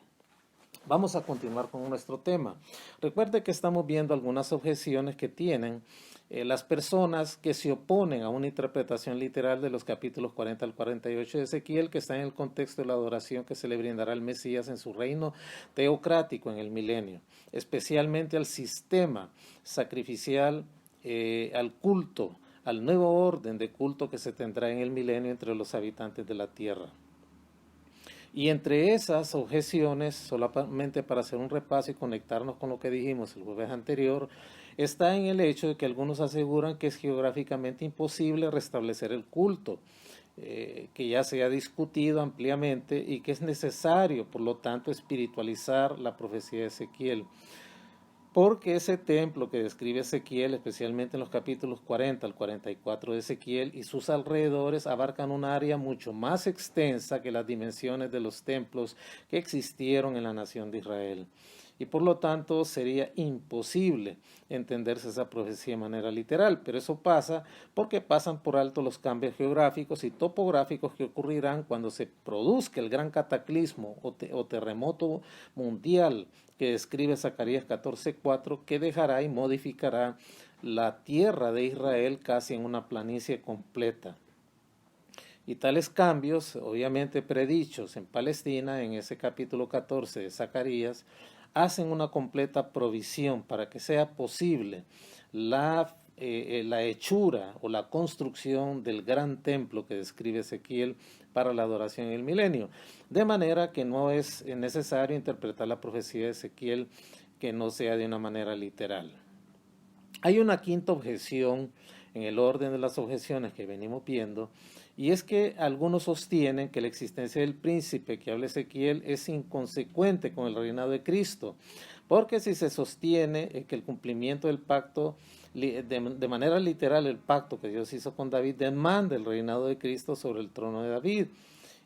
vamos a continuar con nuestro tema. Recuerde que estamos viendo algunas objeciones que tienen las personas que se oponen a una interpretación literal de los capítulos 40 al 48 de Ezequiel, que está en el contexto de la adoración que se le brindará al Mesías en su reino teocrático en el milenio, especialmente al sistema sacrificial, al culto, al nuevo orden de culto que se tendrá en el milenio entre los habitantes de la tierra. Y entre esas objeciones, solamente para hacer un repaso y conectarnos con lo que dijimos el jueves anterior, está en el hecho de que algunos aseguran que es geográficamente imposible restablecer el culto, que ya se ha discutido ampliamente y que es necesario, por lo tanto, espiritualizar la profecía de Ezequiel. Porque ese templo que describe Ezequiel, especialmente en los capítulos 40 al 44 de Ezequiel, y sus alrededores abarcan un área mucho más extensa que las dimensiones de los templos que existieron en la nación de Israel. Y por lo tanto sería imposible entenderse esa profecía de manera literal, pero eso pasa porque pasan por alto los cambios geográficos y topográficos que ocurrirán cuando se produzca el gran cataclismo o terremoto mundial que describe Zacarías 14:4, que dejará y modificará la tierra de Israel casi en una planicie completa. Y tales cambios, obviamente predichos en Palestina, en ese capítulo 14 de Zacarías, hacen una completa provisión para que sea posible la hechura o la construcción del gran templo que describe Ezequiel para la adoración en el milenio. De manera que no es necesario interpretar la profecía de Ezequiel que no sea de una manera literal. Hay una quinta objeción en el orden de las objeciones que venimos viendo, y es que algunos sostienen que la existencia del príncipe que habla Ezequiel es inconsecuente con el reinado de Cristo, porque si se sostiene que el cumplimiento del pacto, de manera literal, el pacto que Dios hizo con David demanda el reinado de Cristo sobre el trono de David,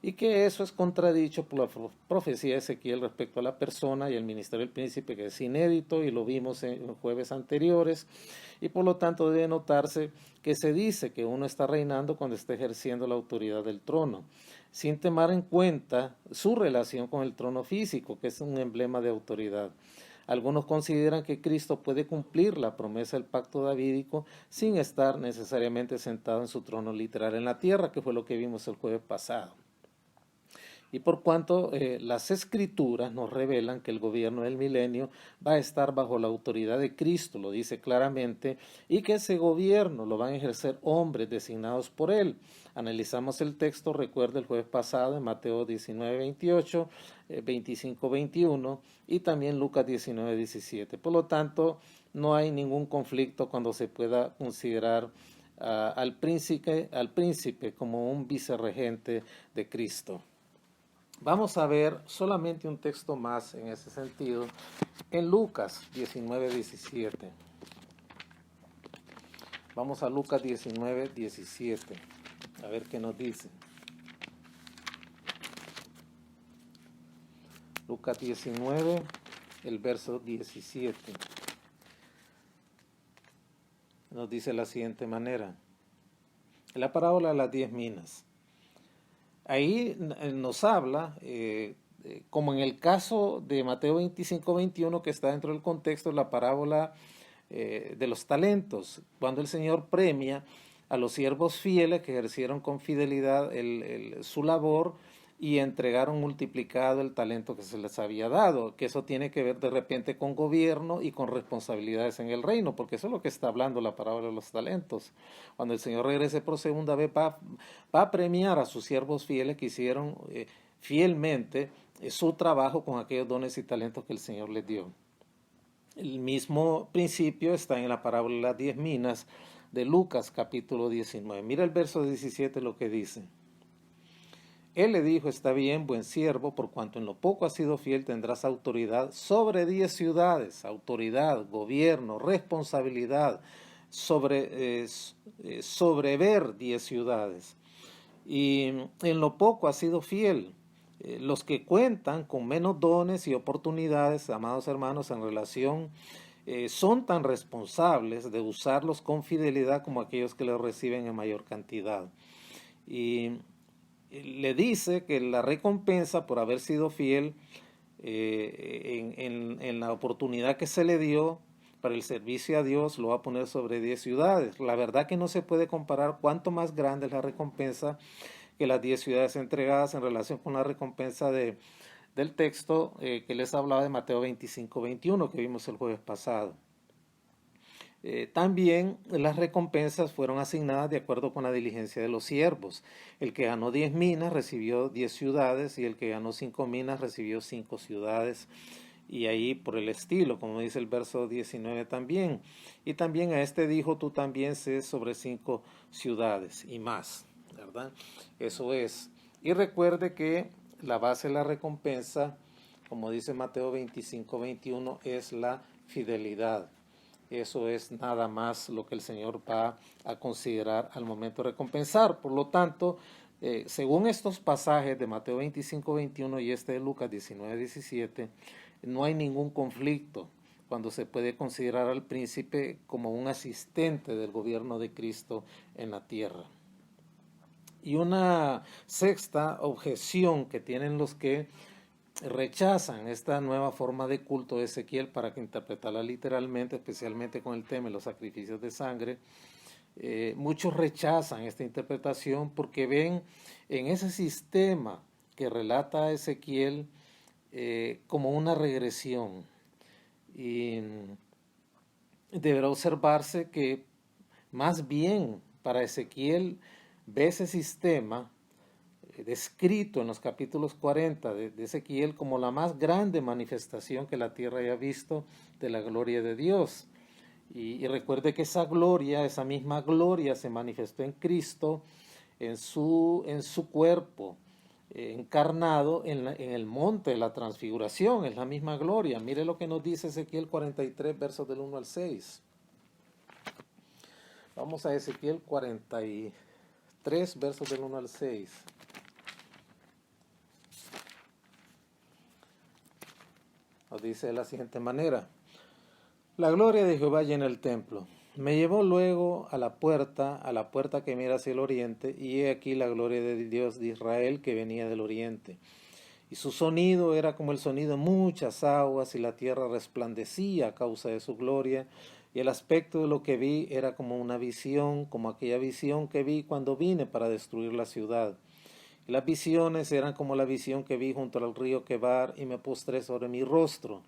y que eso es contradicho por la profecía de Ezequiel respecto a la persona y el ministerio del príncipe, que es inédito y lo vimos en jueves anteriores, y por lo tanto debe notarse que se dice que uno está reinando cuando está ejerciendo la autoridad del trono, sin tomar en cuenta su relación con el trono físico, que es un emblema de autoridad. Algunos consideran que Cristo puede cumplir la promesa del pacto davídico sin estar necesariamente sentado en su trono literal en la tierra, que fue lo que vimos el jueves pasado. Y por cuanto las escrituras nos revelan que el gobierno del milenio va a estar bajo la autoridad de Cristo, lo dice claramente, y que ese gobierno lo van a ejercer hombres designados por él. Analizamos el texto, recuerda el jueves pasado, en Mateo 19, 28, 25, 21 y también Lucas 19, 17. Por lo tanto, no hay ningún conflicto cuando se pueda considerar al príncipe como un vicerregente de Cristo. Vamos a ver solamente un texto más en ese sentido, en Lucas 19, 17. Vamos a Lucas 19, 17, a ver qué nos dice. Lucas 19, el verso 17. Nos dice de la siguiente manera. La parábola de las 10 minas. Ahí nos habla, como en el caso de Mateo 25, 21, que está dentro del contexto de la parábola de los talentos, cuando el Señor premia a los siervos fieles que ejercieron con fidelidad su labor y entregaron multiplicado el talento que se les había dado, que eso tiene que ver de repente con gobierno y con responsabilidades en el reino, porque eso es lo que está hablando la parábola de los talentos. Cuando el Señor regrese por segunda vez, va a premiar a sus siervos fieles que hicieron fielmente su trabajo con aquellos dones y talentos que el Señor les dio. El mismo principio está en la parábola de las 10 minas de Lucas capítulo 19. Mira el verso 17 lo que dice. Él le dijo, está bien, buen siervo, por cuanto en lo poco has sido fiel, tendrás autoridad sobre 10 ciudades, autoridad, gobierno, responsabilidad, sobrever 10 ciudades. Y en lo poco has sido fiel. Los que cuentan con menos dones y oportunidades, amados hermanos, en relación, son tan responsables de usarlos con fidelidad como aquellos que los reciben en mayor cantidad. Y le dice que la recompensa por haber sido fiel en la oportunidad que se le dio para el servicio a Dios lo va a poner sobre 10 ciudades. La verdad que no se puede comparar cuánto más grande es la recompensa que las 10 ciudades entregadas en relación con la recompensa del texto que les hablaba de Mateo 25, 21 que vimos el jueves pasado. También las recompensas fueron asignadas de acuerdo con la diligencia de los siervos. El que ganó 10 minas recibió 10 ciudades y el que ganó 5 minas recibió 5 ciudades. Y ahí por el estilo, como dice el verso 19 también. Y también a este dijo, tú también sé sobre 5 ciudades y más, ¿verdad? Eso es. Y recuerde que la base de la recompensa, como dice Mateo 25, 21, es la fidelidad. Eso es nada más lo que el Señor va a considerar al momento de recompensar. Por lo tanto, según estos pasajes de Mateo 25, 21 y este de Lucas 19, 17, no hay ningún conflicto cuando se puede considerar al príncipe como un asistente del gobierno de Cristo en la tierra. Y una sexta objeción que tienen los que rechazan esta nueva forma de culto de Ezequiel para que interpretarla literalmente, especialmente con el tema de los sacrificios de sangre, muchos rechazan esta interpretación porque ven en ese sistema que relata Ezequiel como una regresión. Y deberá observarse que más bien para Ezequiel ve ese sistema descrito en los capítulos 40 de Ezequiel como la más grande manifestación que la tierra haya visto de la gloria de Dios. Y recuerde que esa gloria, esa misma gloria se manifestó en Cristo, en su cuerpo encarnado en el monte de la transfiguración, es la misma gloria. Mire lo que nos dice Ezequiel 43, versos del 1 al 6. Vamos a Ezequiel 43, versos del 1 al 6. Nos dice de la siguiente manera: la gloria de Jehová llena el templo. Me llevó luego a la puerta que mira hacia el oriente, y he aquí la gloria de Dios de Israel que venía del oriente. Y su sonido era como el sonido de muchas aguas, y la tierra resplandecía a causa de su gloria, y el aspecto de lo que vi era como una visión, como aquella visión que vi cuando vine para destruir la ciudad. Y las visiones eran como la visión que vi junto al río Quebar, y me postré sobre mi rostro.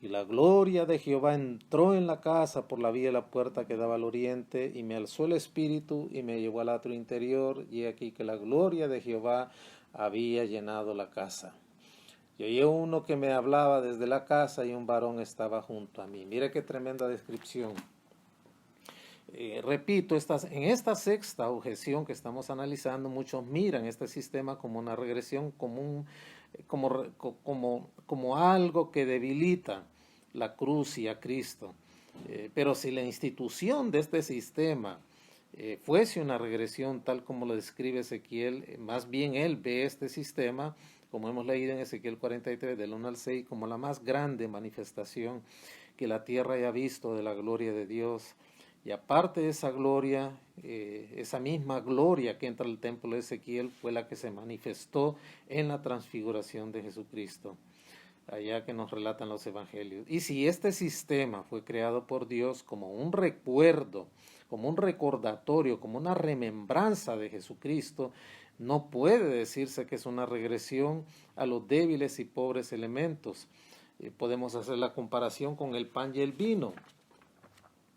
Y la gloria de Jehová entró en la casa por la vía de la puerta que daba al oriente, y me alzó el espíritu y me llevó al atrio interior, y aquí que la gloria de Jehová había llenado la casa. Y oí uno que me hablaba desde la casa, y un varón estaba junto a mí. Mire qué tremenda descripción. Repito, en esta sexta objeción que estamos analizando, muchos miran este sistema como una regresión, como algo que debilita la cruz y a Cristo. Pero si la institución de este sistema fuese una regresión tal como lo describe Ezequiel, más bien él ve este sistema, como hemos leído en Ezequiel 43, del 1 al 6, como la más grande manifestación que la tierra haya visto de la gloria de Dios. Y aparte de esa gloria, esa misma gloria que entra al templo de Ezequiel fue la que se manifestó en la transfiguración de Jesucristo, allá que nos relatan los evangelios. Y si este sistema fue creado por Dios como un recuerdo, como un recordatorio, como una remembranza de Jesucristo, no puede decirse que es una regresión a los débiles y pobres elementos. Podemos hacer la comparación con el pan y el vino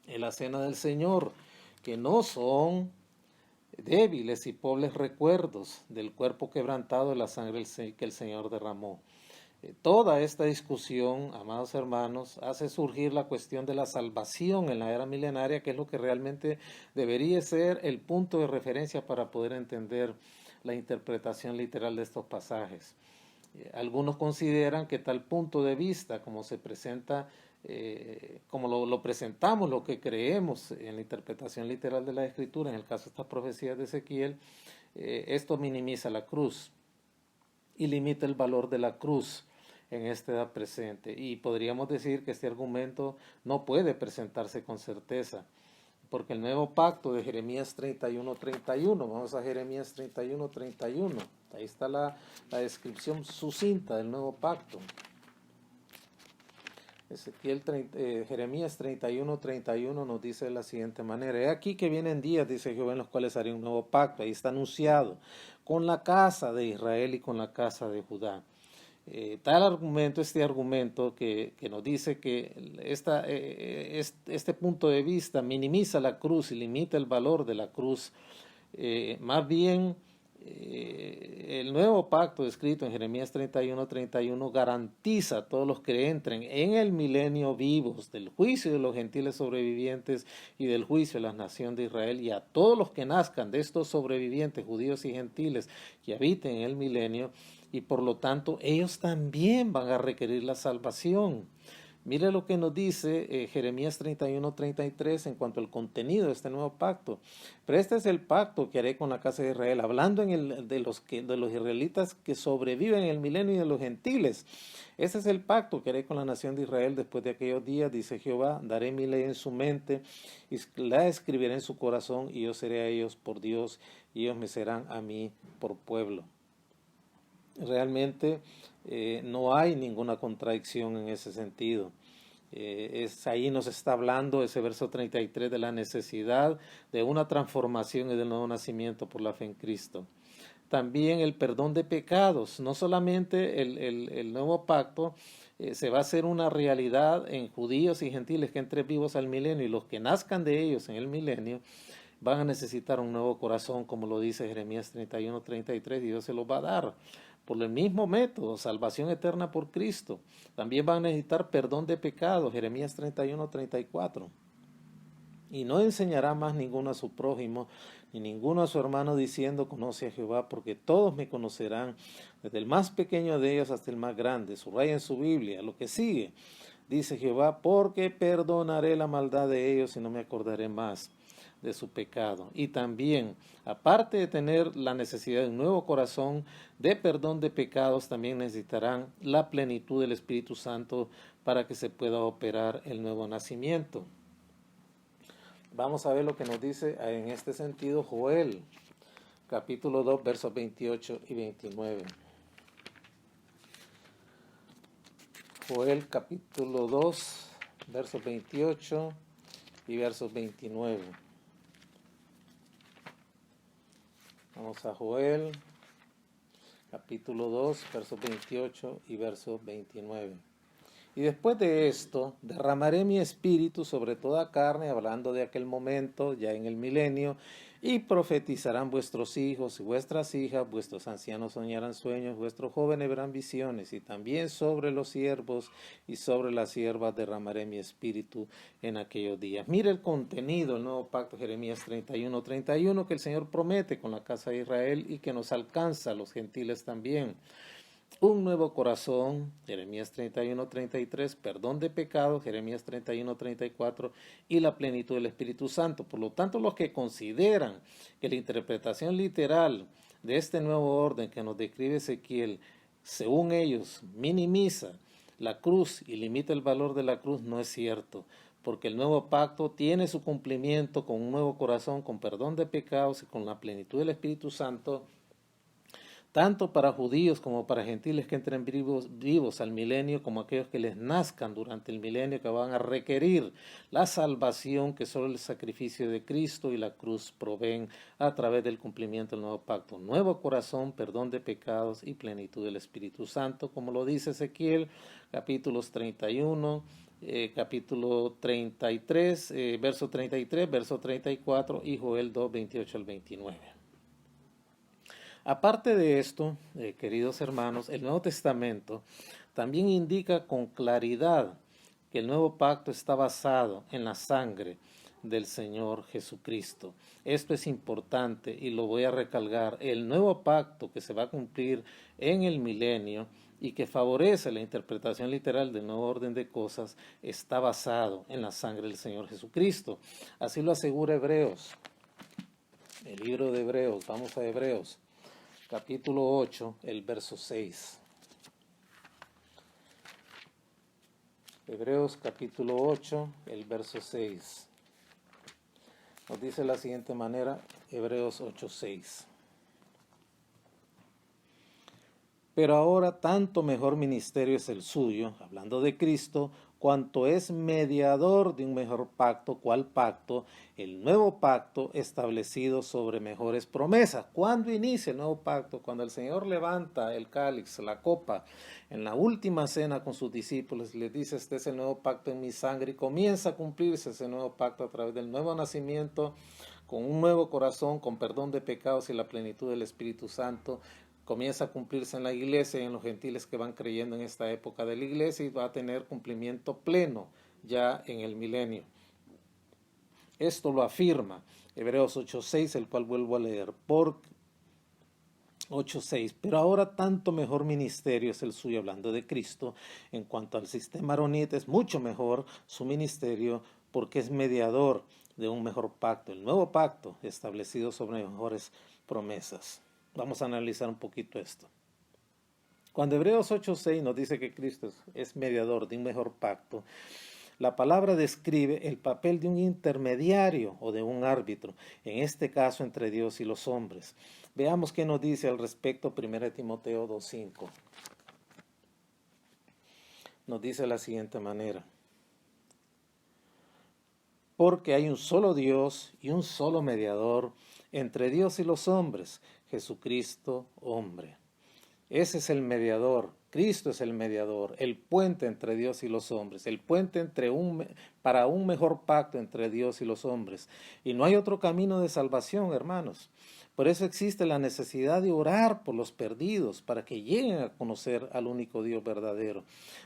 en la cena del Señor, que no son débiles y pobres recuerdos del cuerpo quebrantado de la sangre que el Señor derramó. Toda esta discusión, amados hermanos, hace surgir la cuestión de la salvación en la era milenaria, que es lo que realmente debería ser el punto de referencia para poder entender la interpretación literal de estos pasajes. Algunos consideran que tal punto de vista, como se presenta, como lo presentamos, lo que creemos en la interpretación literal de la Escritura, en el caso de estas profecías de Ezequiel, esto minimiza la cruz y limita el valor de la cruz en esta edad presente. Y podríamos decir que este argumento no puede presentarse con certeza, porque el nuevo pacto de Jeremías 31:31, vamos a Jeremías 31:31, ahí está la descripción sucinta del nuevo pacto. Jeremías 31:31 nos dice de la siguiente manera: he aquí que vienen días, dice Jehová, en los cuales haré un nuevo pacto, ahí está anunciado, con la casa de Israel y con la casa de Judá. Este argumento que nos dice que este punto de vista minimiza la cruz y limita el valor de la cruz, más bien el nuevo pacto escrito en Jeremías 31:31 garantiza a todos los que entren en el milenio vivos del juicio de los gentiles sobrevivientes y del juicio de la nación de Israel, y a todos los que nazcan de estos sobrevivientes, judíos y gentiles, que habiten en el milenio, y por lo tanto ellos también van a requerir la salvación. Mire lo que nos dice Jeremías 31:33 en cuanto al contenido de este nuevo pacto. Pero este es el pacto que haré con la casa de Israel, hablando de los israelitas que sobreviven en el milenio y de los gentiles. Este es el pacto que haré con la nación de Israel después de aquellos días, dice Jehová. Daré mi ley en su mente y la escribiré en su corazón, y yo seré a ellos por Dios y ellos me serán a mí por pueblo. Realmente no hay ninguna contradicción en ese sentido. Ahí nos está hablando ese verso 33 de la necesidad de una transformación y del nuevo nacimiento por la fe en Cristo. También el perdón de pecados, no solamente el nuevo pacto se va a hacer una realidad en judíos y gentiles que entren vivos al milenio, y los que nazcan de ellos en el milenio van a necesitar un nuevo corazón, como lo dice Jeremías 31:33, y Dios se los va a dar por el mismo método, salvación eterna por Cristo. También van a necesitar perdón de pecados, Jeremías 31:34. Y no enseñará más ninguno a su prójimo, ni ninguno a su hermano, diciendo, conoce a Jehová, porque todos me conocerán, desde el más pequeño de ellos hasta el más grande. Subraya en su Biblia lo que sigue. Dice Jehová, porque perdonaré la maldad de ellos y no me acordaré más de su pecado. Y también, aparte de tener la necesidad de un nuevo corazón, de perdón de pecados, también necesitarán la plenitud del Espíritu Santo para que se pueda operar el nuevo nacimiento. Vamos a ver lo que nos dice en este sentido Joel, capítulo 2, versos 28 y 29. Joel, capítulo 2, versos 28 y versos 29. Vamos a Joel, capítulo 2, versos 28 y versos 29. Y después de esto, derramaré mi espíritu sobre toda carne, hablando de aquel momento, ya en el milenio, y profetizarán vuestros hijos y vuestras hijas, vuestros ancianos soñarán sueños, vuestros jóvenes verán visiones, y también sobre los siervos y sobre las siervas derramaré mi espíritu en aquellos días. Mire el contenido del nuevo pacto, Jeremías 31:31, que el Señor promete con la casa de Israel y que nos alcanza a los gentiles también. Un nuevo corazón, Jeremías 31:33, perdón de pecados, Jeremías 31:34, y la plenitud del Espíritu Santo. Por lo tanto, los que consideran que la interpretación literal de este nuevo orden que nos describe Ezequiel, según ellos, minimiza la cruz y limita el valor de la cruz, no es cierto, porque el nuevo pacto tiene su cumplimiento con un nuevo corazón, con perdón de pecados y con la plenitud del Espíritu Santo, tanto para judíos como para gentiles que entren vivos al milenio, como aquellos que les nazcan durante el milenio, que van a requerir la salvación que solo el sacrificio de Cristo y la cruz proveen a través del cumplimiento del nuevo pacto. Nuevo corazón, perdón de pecados y plenitud del Espíritu Santo, como lo dice Ezequiel, capítulos 31, capítulo 33, verso 33, verso 34 y Joel 2, 28 al 29. Aparte de esto, queridos hermanos, el Nuevo Testamento también indica con claridad que el nuevo pacto está basado en la sangre del Señor Jesucristo. Esto es importante y lo voy a recalcar. El nuevo pacto que se va a cumplir en el milenio y que favorece la interpretación literal del nuevo orden de cosas está basado en la sangre del Señor Jesucristo. Así lo asegura Hebreos, el libro de Hebreos. Vamos a Hebreos, capítulo 8, el verso 6. Hebreos capítulo 8, el verso 6. Nos dice de la siguiente manera, Hebreos 8, 6. Pero ahora tanto mejor ministerio es el suyo, hablando de Cristo, cuanto es mediador de un mejor pacto. ¿Cuál pacto? El nuevo pacto establecido sobre mejores promesas. ¿Cuándo inicia el nuevo pacto? Cuando el Señor levanta el cáliz, la copa, en la última cena con sus discípulos, les dice, este es el nuevo pacto en mi sangre, y comienza a cumplirse ese nuevo pacto a través del nuevo nacimiento, con un nuevo corazón, con perdón de pecados y la plenitud del Espíritu Santo. Comienza a cumplirse en la iglesia y en los gentiles que van creyendo en esta época de la iglesia, y va a tener cumplimiento pleno ya en el milenio. Esto lo afirma Hebreos 8:6, el cual vuelvo a leer. Por 8:6, pero ahora tanto mejor ministerio es el suyo, hablando de Cristo. En cuanto al sistema aronita, es mucho mejor su ministerio porque es mediador de un mejor pacto, el nuevo pacto establecido sobre mejores promesas. Vamos a analizar un poquito esto. Cuando Hebreos 8:6 nos dice que Cristo es mediador de un mejor pacto, la palabra describe el papel de un intermediario o de un árbitro, en este caso entre Dios y los hombres. Veamos qué nos dice al respecto 1 Timoteo 2:5. Nos dice de la siguiente manera. porque hay un solo Dios y un solo mediador entre Dios y los hombres, Jesucristo hombre. Ese es el mediador, Cristo es el mediador, el puente entre Dios y los hombres, el puente para un mejor pacto entre Dios y los hombres. Y no hay otro camino de salvación, hermanos. Por eso existe la necesidad de orar por los perdidos, para que lleguen a conocer al único Dios verdadero.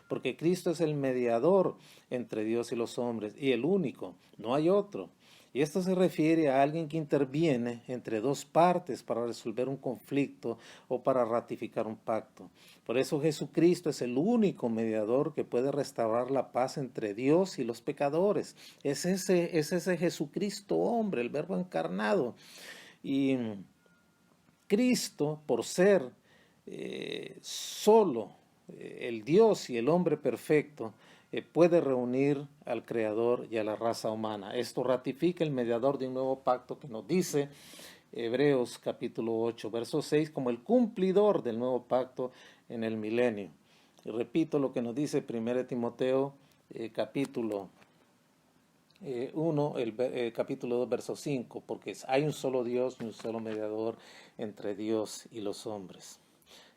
Porque Cristo es el mediador entre Dios y los hombres, y el único, no hay otro. Y esto se refiere a alguien que interviene entre dos partes para resolver un conflicto o para ratificar un pacto. Por eso Jesucristo es el único mediador que puede restaurar la paz entre Dios y los pecadores. Es ese Jesucristo hombre, el Verbo encarnado. Y Cristo, por ser solo el Dios y el hombre perfecto, puede reunir al Creador y a la raza humana. Esto ratifica el mediador de un nuevo pacto que nos dice Hebreos capítulo 8, verso 6, como el cumplidor del nuevo pacto en el milenio. Y repito lo que nos dice 1 Timoteo capítulo 1, capítulo 2, verso 5, porque hay un solo Dios y un solo mediador entre Dios y los hombres,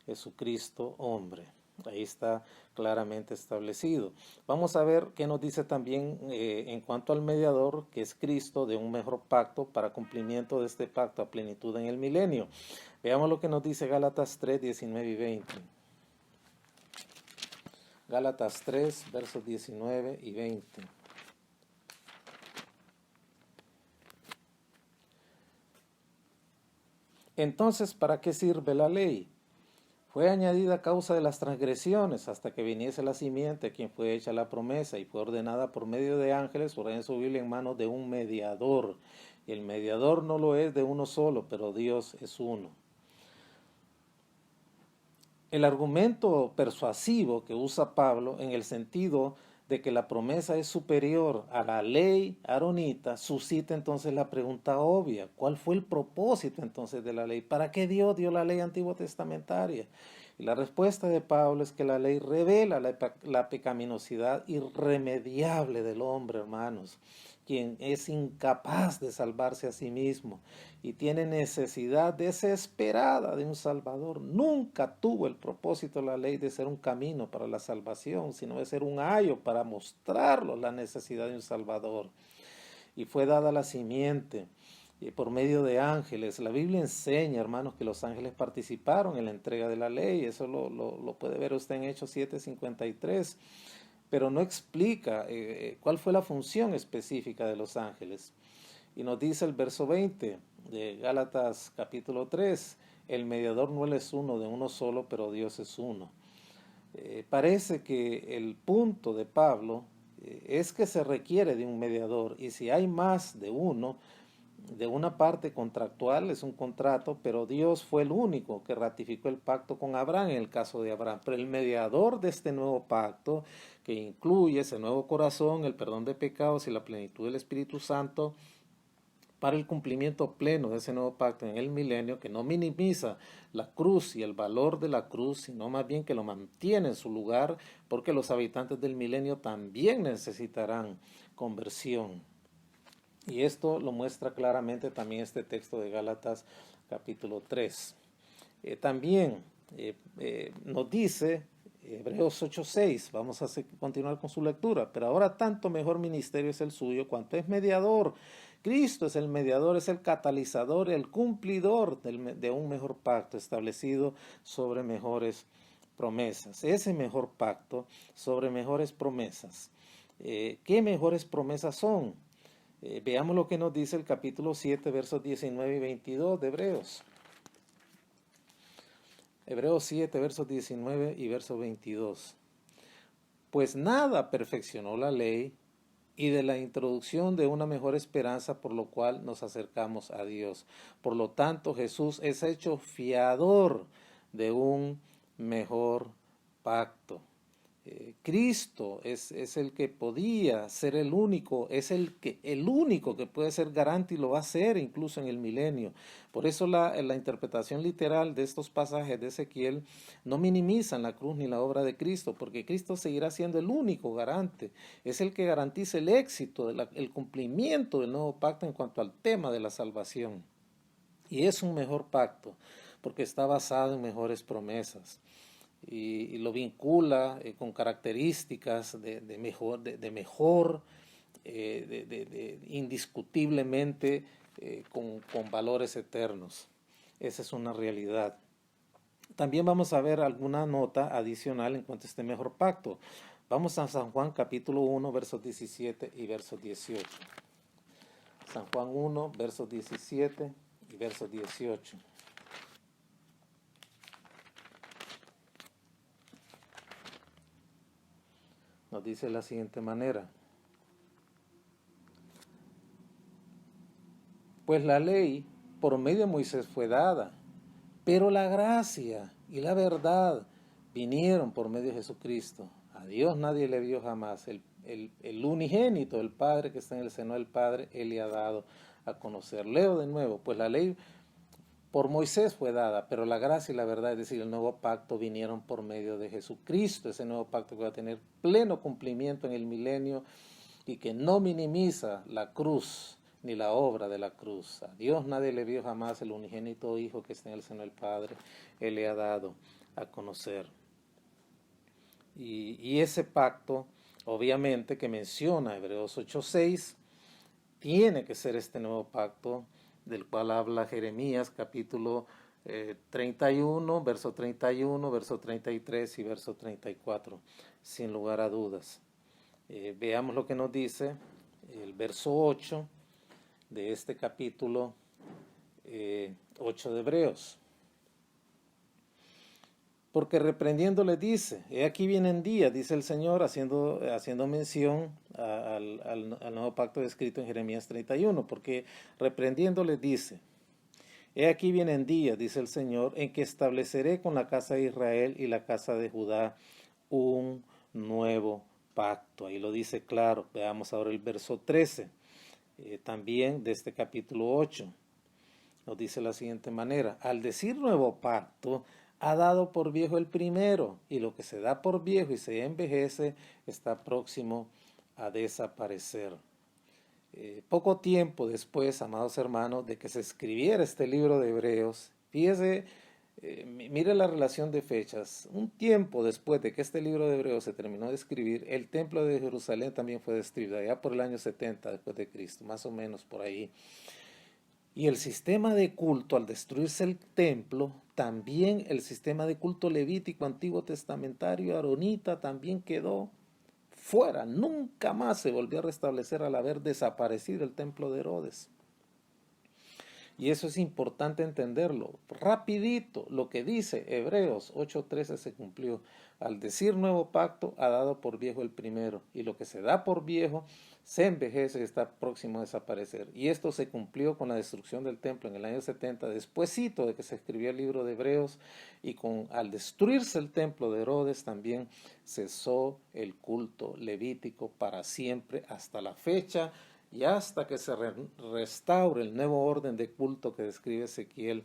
Jesucristo hombre. Ahí está claramente establecido. Vamos a ver qué nos dice también en cuanto al mediador, que es Cristo, de un mejor pacto para cumplimiento de este pacto a plenitud en el milenio. Veamos lo que nos dice Gálatas 3, 19 y 20. Gálatas 3, versos 19 y 20. Entonces, ¿para qué sirve la ley? Fue añadida a causa de las transgresiones, hasta que viniese la simiente, a quien fue hecha la promesa, y fue ordenada por medio de ángeles, ordena su Biblia en manos de un mediador. Y el mediador no lo es de uno solo, pero Dios es uno. El argumento persuasivo que usa Pablo en el sentido de que la promesa es superior a la ley aronita, suscita entonces la pregunta obvia: ¿cuál fue el propósito entonces de la ley? ¿Para qué Dios dio la ley antiguo testamentaria? Y la respuesta de Pablo es que la ley revela la pecaminosidad irremediable del hombre, hermanos, quien es incapaz de salvarse a sí mismo y tiene necesidad desesperada de un Salvador. Nunca tuvo el propósito de la ley de ser un camino para la salvación, sino de ser un ayo para mostrarlo la necesidad de un Salvador. Y fue dada la simiente por medio de ángeles. La Biblia enseña, hermanos, que los ángeles participaron en la entrega de la ley. Eso lo puede ver usted en Hechos 7:53. Pero no explica cuál fue la función específica de los ángeles. Y nos dice el verso 20 de Gálatas capítulo 3, el mediador no es uno, de uno solo, pero Dios es uno. Parece que el punto de Pablo es que se requiere de un mediador, y si hay más de uno, de una parte contractual, es un contrato, pero Dios fue el único que ratificó el pacto con Abraham en el caso de Abraham. Pero el mediador de este nuevo pacto, que incluye ese nuevo corazón, el perdón de pecados y la plenitud del Espíritu Santo, para el cumplimiento pleno de ese nuevo pacto en el milenio, que no minimiza la cruz y el valor de la cruz, sino más bien que lo mantiene en su lugar, porque los habitantes del milenio también necesitarán conversión. Y esto lo muestra claramente también este texto de Gálatas capítulo 3. También nos dice Hebreos 8:6, vamos a continuar con su lectura, pero ahora tanto mejor ministerio es el suyo cuanto es mediador. Cristo es el mediador, es el catalizador, el cumplidor de un mejor pacto establecido sobre mejores promesas. Ese mejor pacto sobre mejores promesas. ¿Qué mejores promesas son? Veamos lo que nos dice el capítulo 7, versos 19 y 22 de Hebreos. Hebreos 7, versos 19 y verso 22. Pues nada perfeccionó la ley y de la introducción de una mejor esperanza por lo cual nos acercamos a Dios. Por lo tanto, Jesús es hecho fiador de un mejor pacto. Cristo es el que podía ser el único, es el único que puede ser garante y lo va a ser incluso en el milenio. Por eso la interpretación literal de estos pasajes de Ezequiel no minimizan la cruz ni la obra de Cristo, porque Cristo seguirá siendo el único garante, es el que garantiza el éxito, el cumplimiento del nuevo pacto en cuanto al tema de la salvación. Y es un mejor pacto, porque está basado en mejores promesas. Y lo vincula con características indiscutiblemente con valores eternos. Esa es una realidad. También vamos a ver alguna nota adicional en cuanto a este mejor pacto. Vamos a San Juan capítulo 1, versos 17 y versos 18. San Juan 1, versos 17 y versos 18. Nos dice de la siguiente manera: pues la ley por medio de Moisés fue dada, pero la gracia y la verdad vinieron por medio de Jesucristo. A Dios nadie le vio jamás. El unigénito, el Padre que está en el seno del Padre, Él le ha dado a conocer. Leo de nuevo: pues la ley por Moisés fue dada, pero la gracia y la verdad, es decir, el nuevo pacto, vinieron por medio de Jesucristo. Ese nuevo pacto que va a tener pleno cumplimiento en el milenio y que no minimiza la cruz ni la obra de la cruz. A Dios nadie le vio jamás, el unigénito Hijo que está en el seno del Padre, Él le ha dado a conocer. Y ese pacto, obviamente, que menciona Hebreos 8:6, tiene que ser este nuevo pacto del cual habla Jeremías capítulo 31, verso 31, verso 33 y verso 34, sin lugar a dudas. Veamos lo que nos dice el verso 8 de este capítulo 8 de Hebreos. Porque reprendiéndole dice: he aquí vienen días, dice el Señor, haciendo mención al nuevo pacto descrito en Jeremías 31, porque reprendiéndole dice: he aquí vienen días, dice el Señor, en que estableceré con la casa de Israel y la casa de Judá un nuevo pacto. Ahí lo dice claro. Veamos ahora el verso 13, también de este capítulo 8. Nos dice de la siguiente manera: al decir nuevo pacto, ha dado por viejo el primero, y lo que se da por viejo y se envejece está próximo a desaparecer. Poco tiempo después, amados hermanos, de que se escribiera este libro de Hebreos, fíjese, mire la relación de fechas. Un tiempo después de que este libro de Hebreos se terminó de escribir, el templo de Jerusalén también fue destruido, allá por el año 70 después de Cristo, más o menos por ahí. Y el sistema de culto, al destruirse el templo, también el sistema de culto levítico, antiguo testamentario, aronita, también quedó fuera. Nunca más se volvió a restablecer al haber desaparecido el templo de Herodes. Y eso es importante entenderlo. Rapidito, lo que dice Hebreos 8:13 se cumplió. Al decir nuevo pacto, ha dado por viejo el primero. Y lo que se da por viejo se envejece y está próximo a desaparecer. Y esto se cumplió con la destrucción del templo en el año 70, despuésito de que se escribió el libro de Hebreos. Y al destruirse el templo de Herodes, también cesó el culto levítico para siempre hasta la fecha, y hasta que se restaure el nuevo orden de culto que describe Ezequiel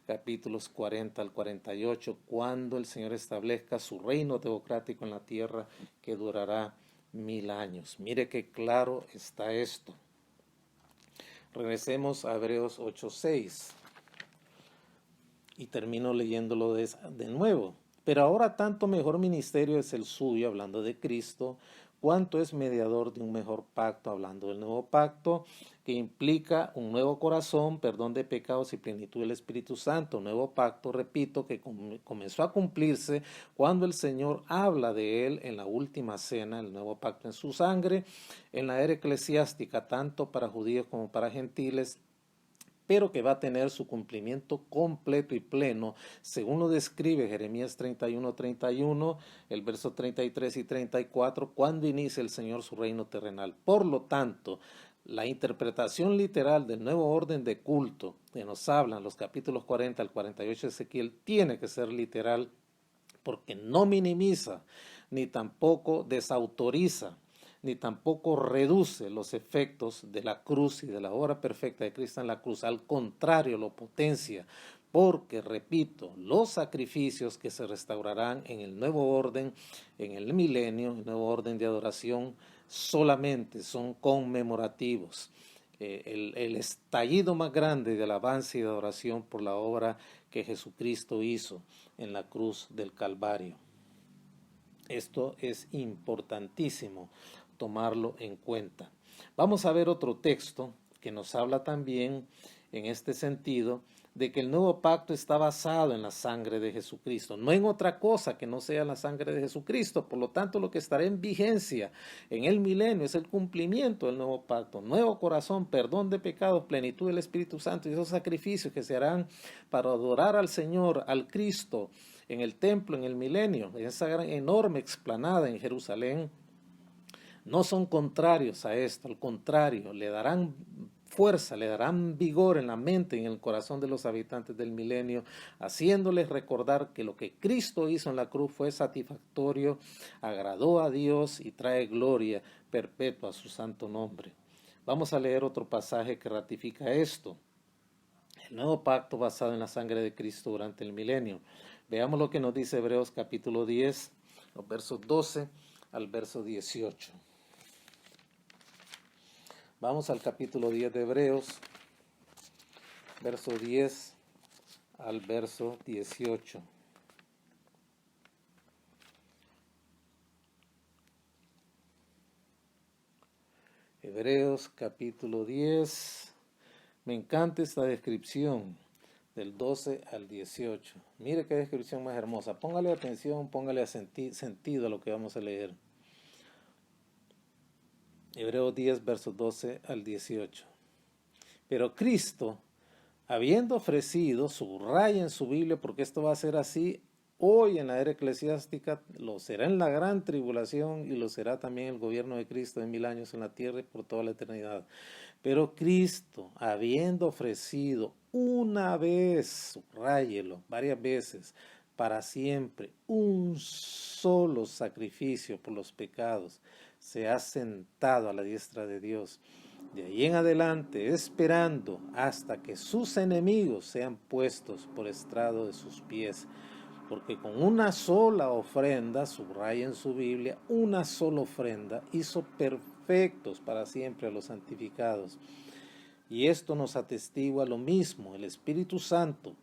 capítulos 40 al 48, cuando el Señor establezca su reino teocrático en la tierra que durará 1000 años. Mire qué claro está esto. Regresemos a Hebreos 8:6 y termino leyéndolo de nuevo. Pero ahora tanto mejor ministerio es el suyo, hablando de Cristo, cuanto es mediador de un mejor pacto, hablando del nuevo pacto, que implica un nuevo corazón, perdón de pecados y plenitud del Espíritu Santo. Nuevo pacto, repito, que comenzó a cumplirse cuando el Señor habla de él en la última cena, el nuevo pacto en su sangre, en la era eclesiástica, tanto para judíos como para gentiles, pero que va a tener su cumplimiento completo y pleno, según lo describe Jeremías 31:31, el verso 33 y 34, cuando inicia el Señor su reino terrenal. Por lo tanto, la interpretación literal del nuevo orden de culto que nos hablan los capítulos 40 al 48 de Ezequiel tiene que ser literal, porque no minimiza ni tampoco desautoriza, ni tampoco reduce los efectos de la cruz y de la obra perfecta de Cristo en la cruz. Al contrario, lo potencia, porque, repito, los sacrificios que se restaurarán en el nuevo orden, en el milenio, el nuevo orden de adoración, solamente son conmemorativos. El estallido más grande de alabanza y de adoración por la obra que Jesucristo hizo en la cruz del Calvario. Esto es importantísimo tomarlo en cuenta. Vamos a ver otro texto que nos habla también en este sentido de que el nuevo pacto está basado en la sangre de Jesucristo, no en otra cosa que no sea la sangre de Jesucristo. Por lo tanto, lo que estará en vigencia en el milenio es el cumplimiento del nuevo pacto, nuevo corazón, perdón de pecados, plenitud del Espíritu Santo y esos sacrificios que se harán para adorar al Señor, al Cristo, en el templo, en el milenio, en esa gran, enorme explanada en Jerusalén. No son contrarios a esto, al contrario, le darán fuerza, le darán vigor en la mente y en el corazón de los habitantes del milenio, haciéndoles recordar que lo que Cristo hizo en la cruz fue satisfactorio, agradó a Dios y trae gloria perpetua a su santo nombre. Vamos a leer otro pasaje que ratifica esto. El nuevo pacto basado en la sangre de Cristo durante el milenio. Veamos lo que nos dice Hebreos capítulo 10, los versos 12 al verso 18. Vamos al capítulo 10 de Hebreos, verso 10 al verso 18. Hebreos capítulo 10. Me encanta esta descripción del 12 al 18. Mire qué descripción más hermosa. Póngale atención, póngale sentido a lo que vamos a leer. Hebreos 10, versos 12 al 18. Pero Cristo, habiendo ofrecido, subraya en su Biblia, porque esto va a ser así hoy en la era eclesiástica, lo será en la gran tribulación y lo será también el gobierno de Cristo de 1000 años en la tierra y por toda la eternidad. Pero Cristo, habiendo ofrecido una vez, subráyelo, varias veces, para siempre, un solo sacrificio por los pecados, se ha sentado a la diestra de Dios. De ahí en adelante, esperando hasta que sus enemigos sean puestos por estrado de sus pies. Porque con una sola ofrenda, subraya en su Biblia, una sola ofrenda hizo perfectos para siempre a los santificados. Y esto nos atestigua lo mismo, el Espíritu Santo,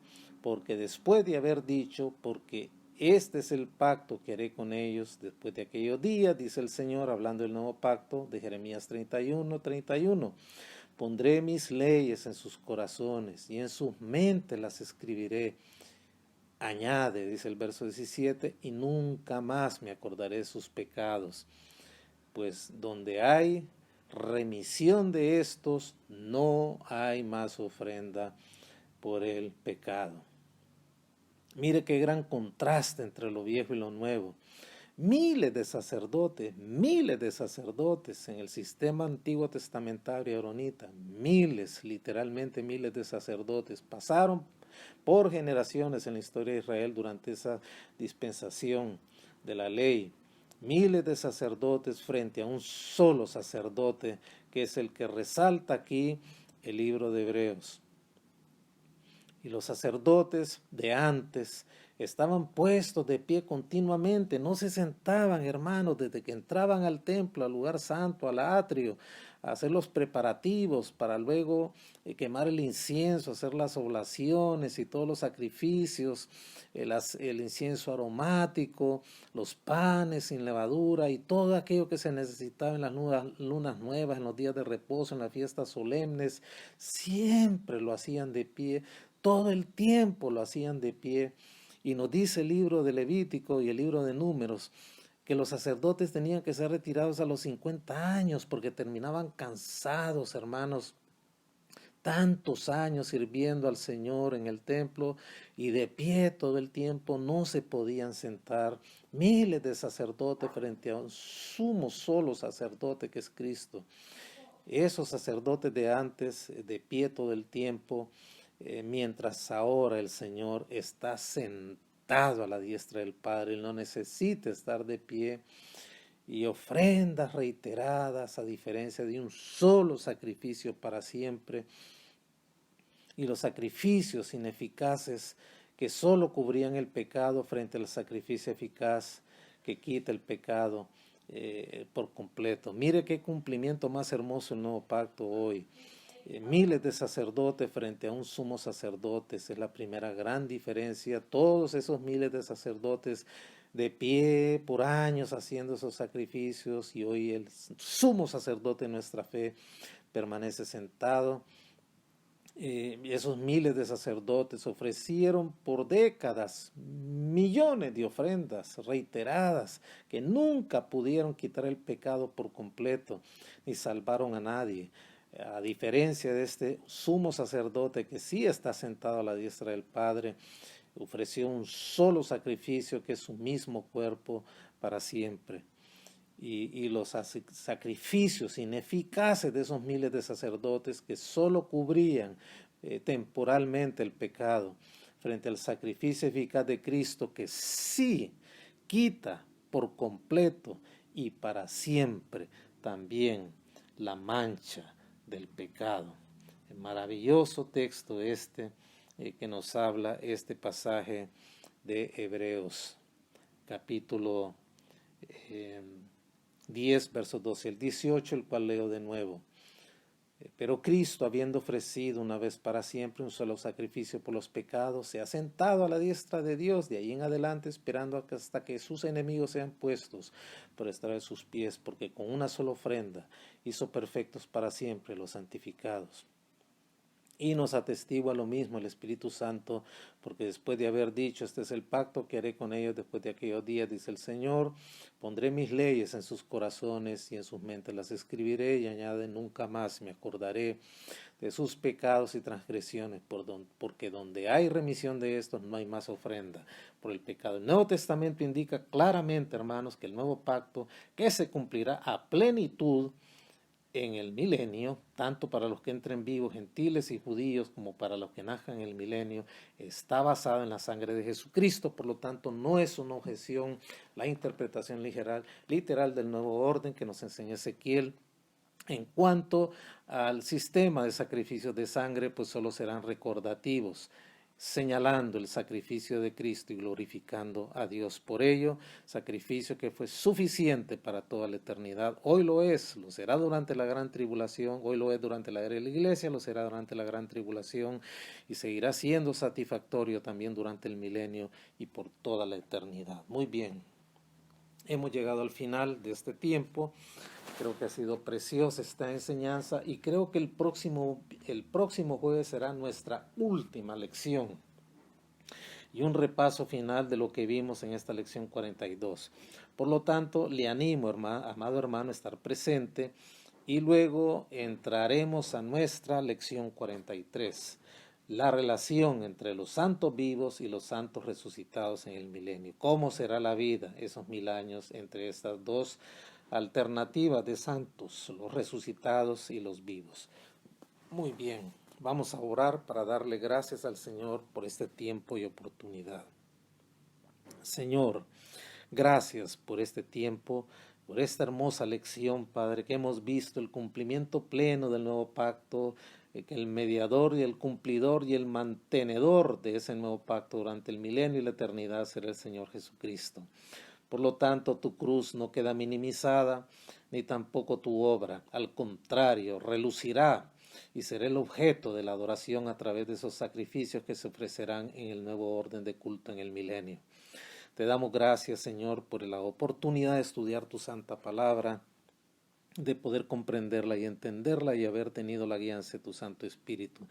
porque después de haber dicho, porque este es el pacto que haré con ellos después de aquellos días, dice el Señor, hablando del nuevo pacto de Jeremías 31. Pondré mis leyes en sus corazones y en sus mentes las escribiré. Añade, dice el verso 17, y nunca más me acordaré de sus pecados, pues donde hay remisión de estos, no hay más ofrenda por el pecado. Mire qué gran contraste entre lo viejo y lo nuevo. Miles de sacerdotes en el sistema antiguo testamentario aronita, literalmente miles de sacerdotes pasaron por generaciones en la historia de Israel durante esa dispensación de la ley. Miles de sacerdotes frente a un solo sacerdote, que es el que resalta aquí el libro de Hebreos. Y los sacerdotes de antes estaban puestos de pie continuamente, no se sentaban, hermanos, desde que entraban al templo, al lugar santo, al atrio, a hacer los preparativos para luego quemar el incienso, hacer las oblaciones y todos los sacrificios, el incienso aromático, los panes sin levadura y todo aquello que se necesitaba en las lunas nuevas, en los días de reposo, en las fiestas solemnes, siempre lo hacían de pie, todo el tiempo lo hacían de pie. Y nos dice el libro de Levítico y el libro de Números que los sacerdotes tenían que ser retirados a los 50 años porque terminaban cansados, hermanos, tantos años sirviendo al Señor en el templo y de pie todo el tiempo, no se podían sentar. Miles de sacerdotes frente a un sumo solo sacerdote que es Cristo. Esos sacerdotes de antes, de pie todo el tiempo, mientras ahora el Señor está sentado sentado a la diestra del Padre. Él no necesita estar de pie. Y ofrendas reiteradas, a diferencia de un solo sacrificio para siempre, y los sacrificios ineficaces que solo cubrían el pecado frente al sacrificio eficaz que quita el pecado por completo. Mire qué cumplimiento más hermoso el nuevo pacto hoy. Miles de sacerdotes frente a un sumo sacerdote, esa es la primera gran diferencia. Todos esos miles de sacerdotes de pie por años haciendo esos sacrificios, y hoy el sumo sacerdote de nuestra fe permanece sentado. Esos miles de sacerdotes ofrecieron por décadas millones de ofrendas reiteradas que nunca pudieron quitar el pecado por completo ni salvaron a nadie. A diferencia de este sumo sacerdote que sí está sentado a la diestra del Padre, ofreció un solo sacrificio que es su mismo cuerpo para siempre. Y los sacrificios ineficaces de esos miles de sacerdotes que solo cubrían temporalmente el pecado, frente al sacrificio eficaz de Cristo que sí quita por completo y para siempre también la mancha del pecado. El maravilloso texto que nos habla este pasaje de Hebreos, capítulo 10, versos 12 al 18, el cual leo de nuevo. Pero Cristo, habiendo ofrecido una vez para siempre un solo sacrificio por los pecados, se ha sentado a la diestra de Dios, de ahí en adelante esperando hasta que sus enemigos sean puestos por estrado de sus pies, porque con una sola ofrenda hizo perfectos para siempre los santificados. Y nos atestigua lo mismo el Espíritu Santo, porque después de haber dicho, este es el pacto que haré con ellos después de aquellos días, dice el Señor, pondré mis leyes en sus corazones y en sus mentes las escribiré, y añade, nunca más me acordaré de sus pecados y transgresiones, porque donde hay remisión de estos no hay más ofrenda por el pecado. El Nuevo Testamento indica claramente, hermanos, que el nuevo pacto que se cumplirá a plenitud en el milenio, tanto para los que entren vivos, gentiles y judíos, como para los que nazcan en el milenio, está basado en la sangre de Jesucristo. Por lo tanto, no es una objeción la interpretación literal del nuevo orden que nos enseña Ezequiel. En cuanto al sistema de sacrificios de sangre, pues solo serán recordativos, señalando el sacrificio de Cristo y glorificando a Dios por ello, sacrificio que fue suficiente para toda la eternidad. Hoy lo será durante la gran tribulación, hoy lo es durante la era de la iglesia, lo será durante la gran tribulación y seguirá siendo satisfactorio también durante el milenio y por toda la eternidad. Muy bien, hemos llegado al final de este tiempo. Creo que ha sido preciosa esta enseñanza y creo que el próximo jueves será nuestra última lección y un repaso final de lo que vimos en esta lección 42. Por lo tanto, le animo, amado hermano, a estar presente y luego entraremos a nuestra lección 43. La relación entre los santos vivos y los santos resucitados en el milenio. ¿Cómo será la vida esos 1000 años entre estas dos alternativas de santos, los resucitados y los vivos? Muy bien, vamos a orar para darle gracias al Señor por este tiempo y oportunidad. Señor, gracias por este tiempo, por esta hermosa lección, Padre, que hemos visto el cumplimiento pleno del nuevo pacto, que el mediador y el cumplidor y el mantenedor de ese nuevo pacto durante el milenio y la eternidad será el Señor Jesucristo. Por lo tanto, tu cruz no queda minimizada, ni tampoco tu obra. Al contrario, relucirá y será el objeto de la adoración a través de esos sacrificios que se ofrecerán en el nuevo orden de culto en el milenio. Te damos gracias, Señor, por la oportunidad de estudiar tu santa palabra, de poder comprenderla y entenderla y haber tenido la guianza de tu Santo Espíritu.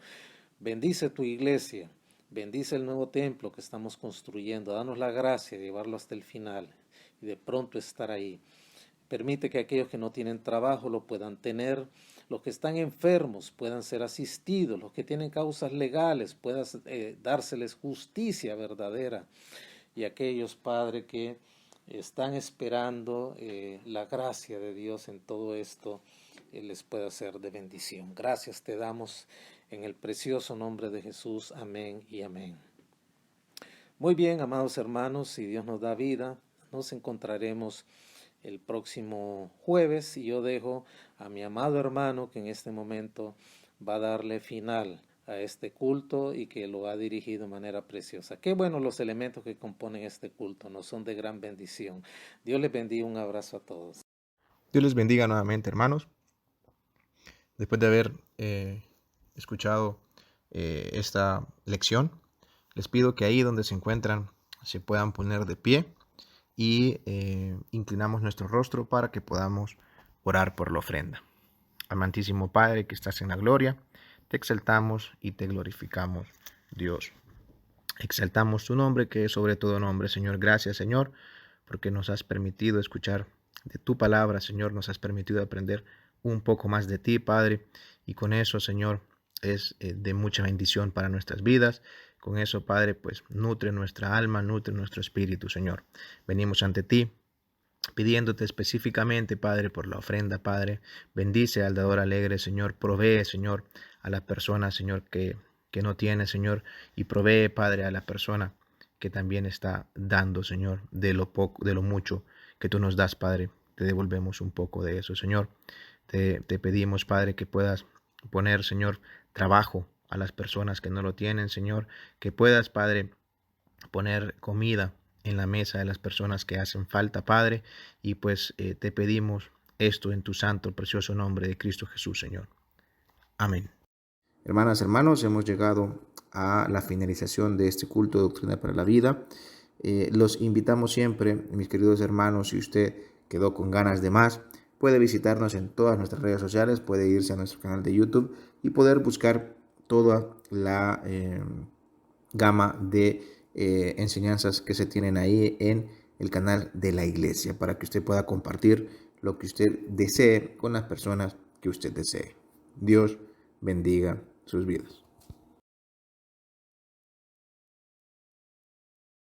Bendice tu iglesia, bendice el nuevo templo que estamos construyendo. Danos la gracia de llevarlo hasta el final y de pronto estar ahí. Permite que aquellos que no tienen trabajo lo puedan tener, los que están enfermos puedan ser asistidos, los que tienen causas legales puedan dárseles justicia verdadera, y aquellos, Padre, que están esperando la gracia de Dios en todo esto, les pueda ser de bendición. Gracias te damos en el precioso nombre de Jesús. Amén y amén. Muy bien, amados hermanos, si Dios nos da vida, nos encontraremos el próximo jueves y yo dejo a mi amado hermano que en este momento va a darle final a este culto y que lo ha dirigido de manera preciosa. Qué bueno los elementos que componen este culto, nos son de gran bendición. Dios les bendiga, un abrazo a todos. Dios les bendiga nuevamente, hermanos. Después de haber escuchado esta lección, les pido que ahí donde se encuentran se puedan poner de pie y inclinamos nuestro rostro para que podamos orar por la ofrenda. Amantísimo Padre que estás en la gloria, te exaltamos y te glorificamos, Dios. Exaltamos tu nombre que es sobre todo nombre, Señor. Gracias, Señor, porque nos has permitido escuchar de tu palabra, Señor. Nos has permitido aprender un poco más de ti, Padre. Y con eso, Señor, es de mucha bendición para nuestras vidas. Con eso, Padre, pues nutre nuestra alma, nutre nuestro espíritu, Señor. Venimos ante ti pidiéndote específicamente, Padre, por la ofrenda, Padre. Bendice al dador alegre, Señor. Provee, Señor, a la persona, Señor, que no tiene, Señor. Y provee, Padre, a la persona que también está dando, Señor, de lo poco, de lo mucho que tú nos das, Padre. Te devolvemos un poco de eso, Señor. Te pedimos, Padre, que puedas poner, Señor, trabajo a las personas que no lo tienen, Señor. Que puedas, Padre, poner comida en la mesa de las personas que hacen falta, Padre, y pues te pedimos esto en tu santo, precioso nombre de Cristo Jesús, Señor. Amén. Hermanas, hermanos, hemos llegado a la finalización de este culto de Doctrina para la Vida. Los invitamos siempre, mis queridos hermanos, si usted quedó con ganas de más, puede visitarnos en todas nuestras redes sociales, puede irse a nuestro canal de YouTube y poder buscar toda la gama de enseñanzas que se tienen ahí en el canal de la iglesia para que usted pueda compartir lo que usted desee con las personas que usted desee. Dios bendiga sus vidas.